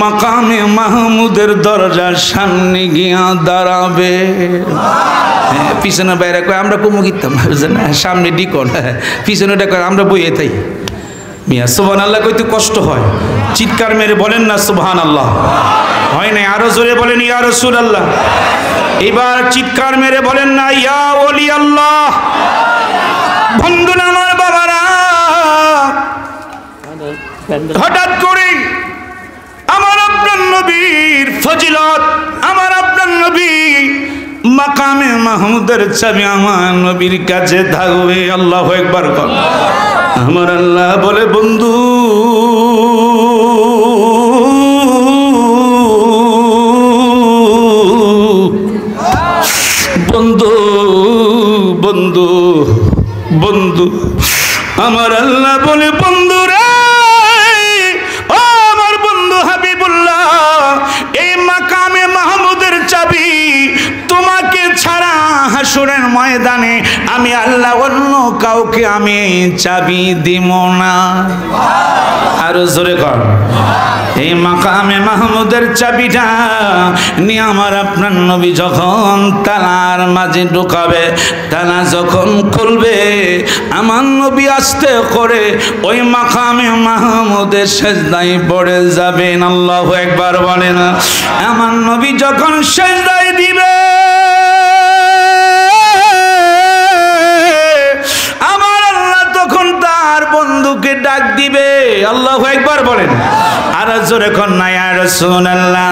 মাকামে মাহমুদের দরজার সামনে গিয়া দাঁড়াবে। পিছনে বাইরে কয় আমরা কুমু গিতাম না, সামনে ডিকন, পিছনেটা কয় আমরা বইয়ে তাই। মিয়া সুবহানাল্লাহ কইতে কষ্ট হয়, চিৎকার মেরে বলেন না সুবহানাল্লাহ। হয় না, আরো জোরে বলেন ইয়া রাসূলুল্লাহ। এবার চিৎকার মেরে বলেন না ইয়া ওলি আল্লাহ। বন্ধুরা আমার বাবারা, হঠাৎ করে আমার আপনার নবীর ফজিলত, আমার আপনার নবী মাকামে মাহমুদের চাবি আমার নবীর কাছে থাকবে। আল্লাহু আকবার। আমার আল্লাহ বলে বন্ধু বন্ধু বন্ধু বন্ধু, আমার আল্লাহ বলে বন্ধু রে, ও আমার বন্ধু হাবিবুল্লাহ, এই মাকামে মাহমুদের চাবি তোমাকে ছাড়া হাসরের ময়দানে আমি আল্লাহ অন্য কাউকে আমি চাবি দিব না। আরো জোরে কর। এই মাকামে মাহমুদের চাবিটা নিয়ে আমার আপনার নবী যখন তালার মাঝে ঢুকাবে, তালা যখন খুলবে, আমার নবী আস্তে করে ওই মাকামে মাহমুদের সেজদায় পড়ে যাবেন। আল্লাহু আকবার বলেন। আমার নবী যখন সেজদায় দিবে, আমার আল্লাহ তখন তার বন্ধুকে ডাক দিবে। আল্লাহু আকবার বলেন। আর জোরে কন্যা ইয়া রাসূলুল্লাহ।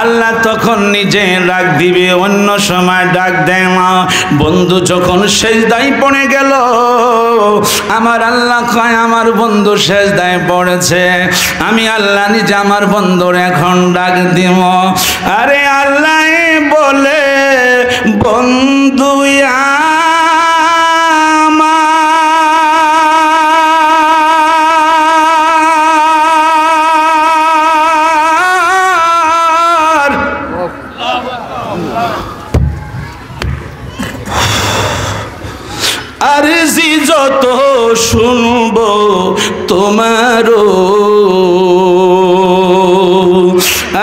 আল্লাহ তখন নিজে ডাক দিবে, অন্য সময় ডাক দেয় না। বন্ধু যখন সেজদায় পড়ে গেল, আমার আল্লাহ কয় আমার বন্ধু সেজদায় পড়েছে, আমি আল্লাহ নিজে আমার বন্ধুর এখন ডাক দিব। আরে আল্লাহ বলে বন্ধু আরজি যত শুনবো তোমারও,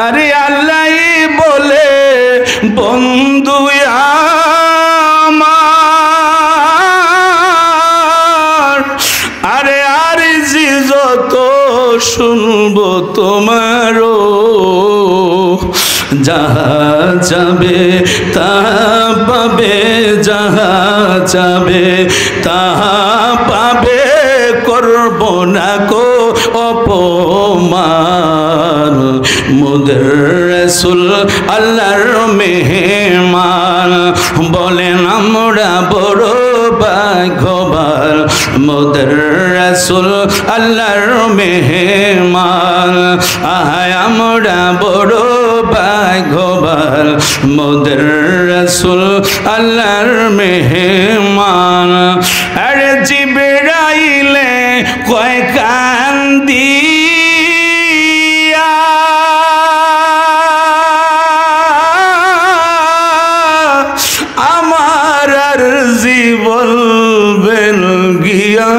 আরে আল্লাহ বলে বন্ধু আমার, আরে আরজি যত শুনবো তোমারও, যাহা যাবে তাহা পাবে, যাহা যাবে তাহা পাবে, করব না কো অপমান, মোদের রাসূল আল্লাহর মেহমান, বলেন আমরা বড় ভাগ্যবান, মোদের রাসূল আল্লাহর মেহমান, আহায় আমরা বড় ভাগ্যবান, মোদের রাসূল আল্লাহর মেহমান। আরে জিবরাইলে কয় কান্দিয়া, আমার আরজি বলবেন গিয়া,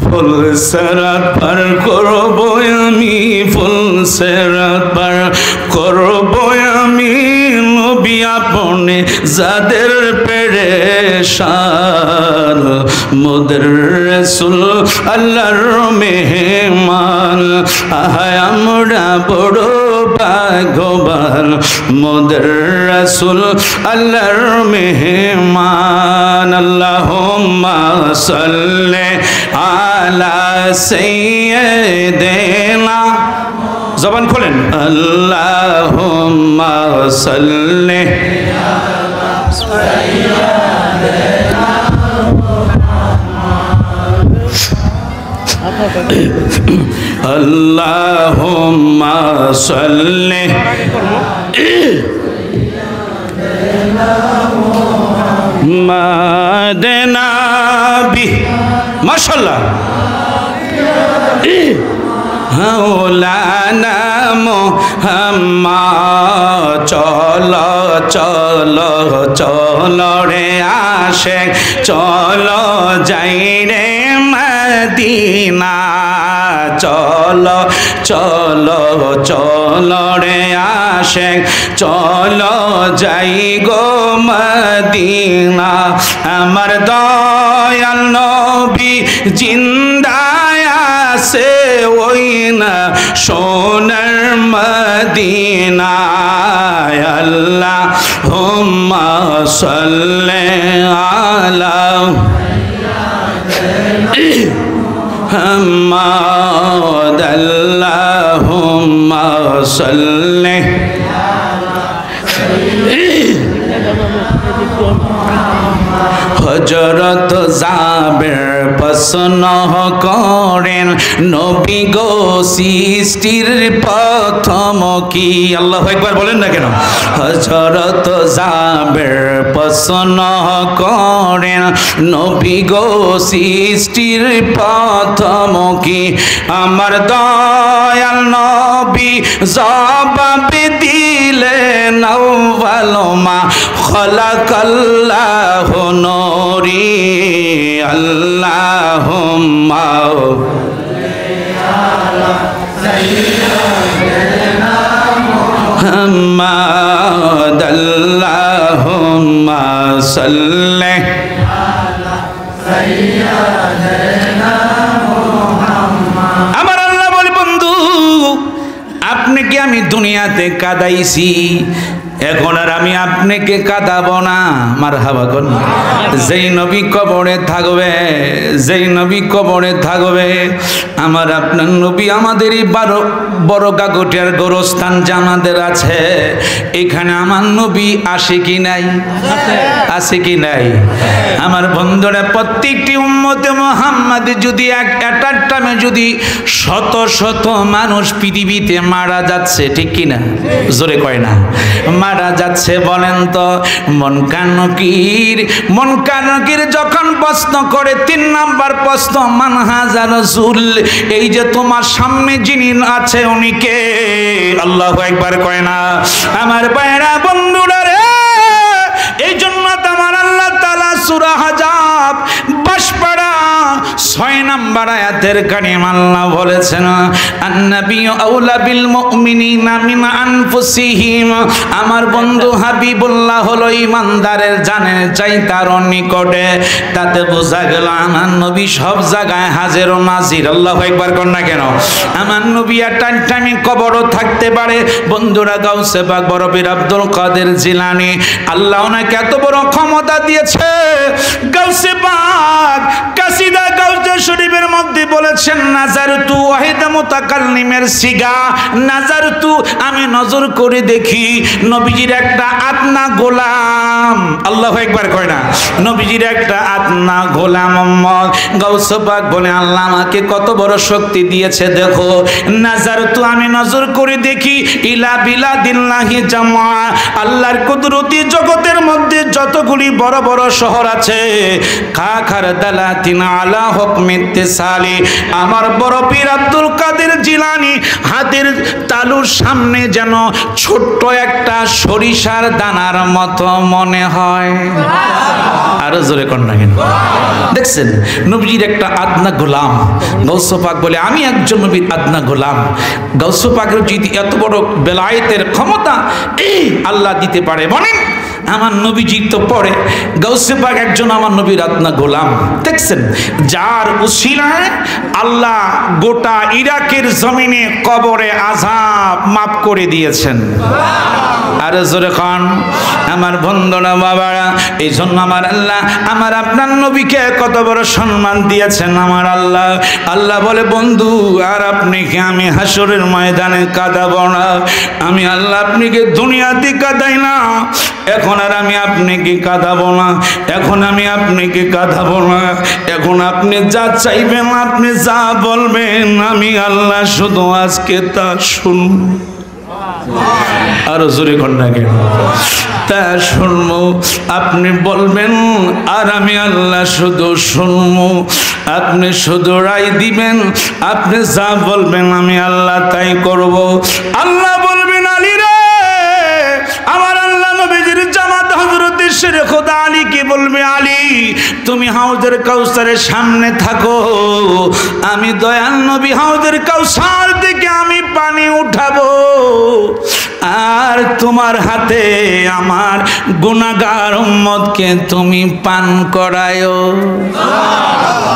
ফুল সেরাত পার করব আমি, ফুল সেরাত পার করব আমি, নবী আপনি যাদের পেরেশান, মোদের রাসূল আল্লাহর মেহমান, আহায় আমরা বড় ভাগ্যবান, মোদের রাসূল আল্লাহর মেহমান। আল্লাহুম্মা সাল্লি আলা সাইয়্যিদিনা, জবান খোলেন, আল্লাহুম্মা সাল্লি আলা সাইয়্যিদিনা আল্লাহুম্মা সাল্লি মাদিনা বি, মাশাআল্লাহ, মাওলানা মুহাম্মদ, চলো চলো চলো রে আশিক, চলো যাই রে মদিনা চলো চলো চলো রে আশেক চলো যাই গো মদিনা আমার দয়াল নবী জিন্দায় আছে ওই না সোনার মদিনায় আল্লাহুম্মা সাল্লি আলা মুহাম্মাদ আল্লাহুম্মা সাল্লি হযরত জাবের প্রশ্ন করেন নবী গো সৃষ্টির প্রথম কি আল্লাহু আকবার বলেন না কেন হযরত জাবের প্রশ্ন করেন নবী গো সৃষ্টির প্রথম কি আমার দয়াল নবী জবাব দিলেন আউয়াল মা খালাকাল্লাহু নূরি আল্লাহুম্মা মুহাম্মাদ আল্লাহুম্মা সাল্লি আলা সাইয়্যিদিনা মুহাম্মাদ আমার আল্লাহ বলে বন্ধু আপনি কি আমি দুনিয়াতে কাদাইছি এখন আর আমি আপনাকে কাঁদাবো না মারহাবা কোন যেই নবী কবরে থাকবে যেই নবী কবরে থাকবে আমার আপনার নবী আমাদেরই বড় কাকটিয়ার গোরস্থান জানাদের আছে এখানে আমার নবী আসে কি নাই আছে কি নাই আমার বন্ধুরা প্রত্যেকটি উম্মতে মুহাম্মদ যদি একটা টাইমে যদি শত শত মানুষ পৃথিবীতে মারা যাচ্ছে ঠিক কি না জোরে কয় না মারা যাচ্ছে বলেন তো মনকানকির যখন প্রশ্ন করে 3 নাম্বার প্রশ্ন মান হাজা রাসূল এই যে তোমার সামনে যিনি আছে উনি কে আল্লাহু আকবার কয় না আমার ভাইরা বন্ধুরা রে এই জন্য তোমার আল্লাহ তাআলা সূরা হাজাব 6 নাম্বার আয়াতের কারিম আল্লাহ বলেছেন আন-নাবিয়্যু আউলা বিল মুমিনিনা মিন আনফুসিহিম আমার বন্ধু হাবিবুল্লাহ হলো ঈমানদারের জানের চাই তার নিকটে তাতে বোঝা গেল আমার নবী সব জায়গায় হাজির ও নাজির আল্লাহু আকবার কোন না কেন আমার নবী টাইম কবরও থাকতে পারে বন্ধুরা গাউসে পাক বড় পীর আব্দুল কাদের জিলানী আল্লাহ ওনাকে এত বড় ক্ষমতা দিয়েছে গাউসে পাক কাসিদা গাউসে শরীফের মধ্যে বলেছেন নাজারতু ওয়াহিদ মুতাকাল্লিমের সিগা নাজারতু আমি নজর করে দেখি নবীজির একটা আদনা গোলাম আল্লাহু আকবার কয় না নবীজির একটা আদনা গোলাম গাউসে পাক বলে আল্লাহ আমাকে কত বড় শক্তি দিয়েছে দেখো নাজারতু আমি নজর করে দেখি ইলা বিলাদিল্লাহি জামা আল্লাহর কুদরতি জগতের মধ্যে যতগুলি বড় বড় শহর আছে খাখার দালাতিন আলা হুকমিত্তিসালি আমার বড় পীর আব্দুল কাদের জিলানী হাতের তালুর সামনে যেন ছোট্ট একটা সরিষার দানার মতো মনে হয় আরো জোরে কোন না কেন দেখছেন নবীজির একটা আদনা গোলাম গাউসে পাক বলে আমি একজন নবীর আদনা গোলাম গাউসে পাকের যদি এত বড় বেলায়েতের ক্ষমতা আল্লাহ দিতে পারে বলেন আমার নবীজি তো পড়ে গাউসে পাক একজন আমার নবীর আদনা গোলাম দেখছেন যার উসিলায় আল্লাহ গোটা ইরাকের জমিনে কবরে আযাব মাফ করে দিয়েছেন আর জোরে খান আমার বন্ধুরা বাবারা এই জন্য আমার আল্লাহ আমার আপনার নবীকে কত বড় সম্মান দিয়েছেন আমার আল্লাহ আল্লাহ বলে বন্ধু আর আপনাকে আমি হাসরের ময়দানে কাঁদাবো না আমি আল্লাহ আপনাকে দুনিয়াতে কাঁদাই না এখন আর আমি আপনাকে কাঁদাবো না এখন আমি আপনাকে কাঁদাবো না এখন আপনি যা চাইবেন আপনি যা বলবেন আমি আল্লাহ শুধু আজকে তা শুনব আরো জোরে কন্যা কেন তা শুনবো আপনি বলবেন আর আমি আল্লাহ শুধু শুনবো আপনি শুধু রায় দিবেন আপনি যা বলবেন আমি আল্লাহ তাই করব আল্লাহ বলবেন আলী রে আমার আল্লাহ নবীজির জামাত হযরত শের খোদা আলী কি বলবে আলী তুমি হাউজের কাউসারের সামনে থাকো, আমি দয়াল নবী হাউজের কাউসার থেকে আমি পানি উঠাবো, আর তোমার হাতে আমার গুনাহগার উম্মতকে তুমি পান করায়ো।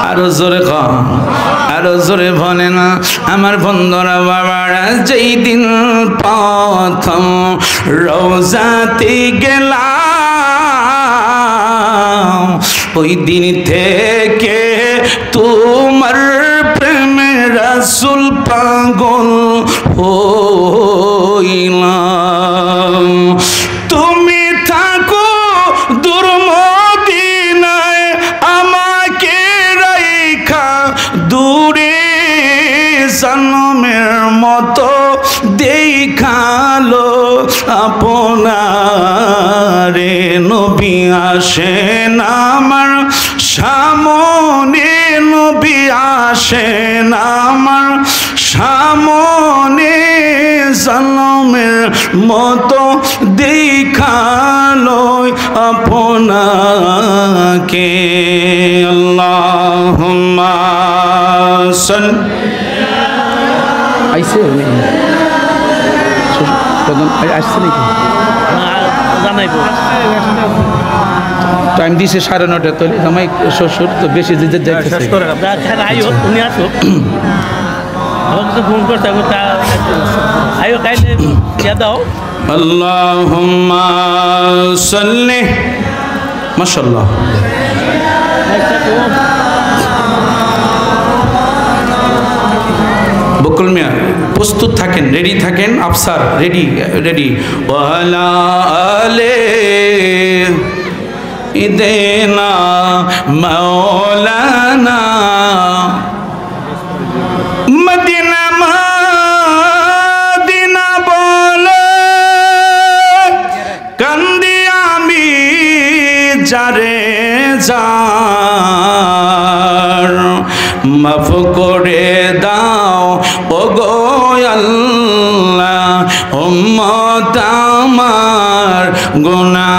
আরো জোরে কম, আরো জোরে বলে না আমার বন্ধুরা বাবারা। যেই দিন প্রথম রওজাতে গেলাম, ওই দিন থেকে তোমার প্রেমে রাসূল পাগল হইলাম। তুমি থাকো দূর মদিনায়, আমাকে রাইখা দূরে জন্মের মতো দেখালো আপনারে। নবী আসেন আমার সামনে, নবী আসেন আমার সামনে, জন্মের মতো দেখালো আপনাকে। আল্লাহুম্মা সাল্লি আইছে আসছে নাকি জানাইবো টাইম দিছে 9:30 তলে জামাই শ্বশুর তো বেশি দিতে যাইতেছে। উনি আসো আমাকে ফোন করতে আইও কাইলে ইয়া দাও। আল্লাহুম্মা সাল্লি মাশাআল্লাহ। বকুল মিয়া প্রস্তুত থাকেন, রেডি থাকেন, আফসার রেডি রেডি। ওয়ালা আলে ইদেনা মাওলানা মদিনা মদিনা বলে কান্দি আমি যারে যার, মাফ করে দাও ও গো আল্লাহ উম্মত আমার গুনাহ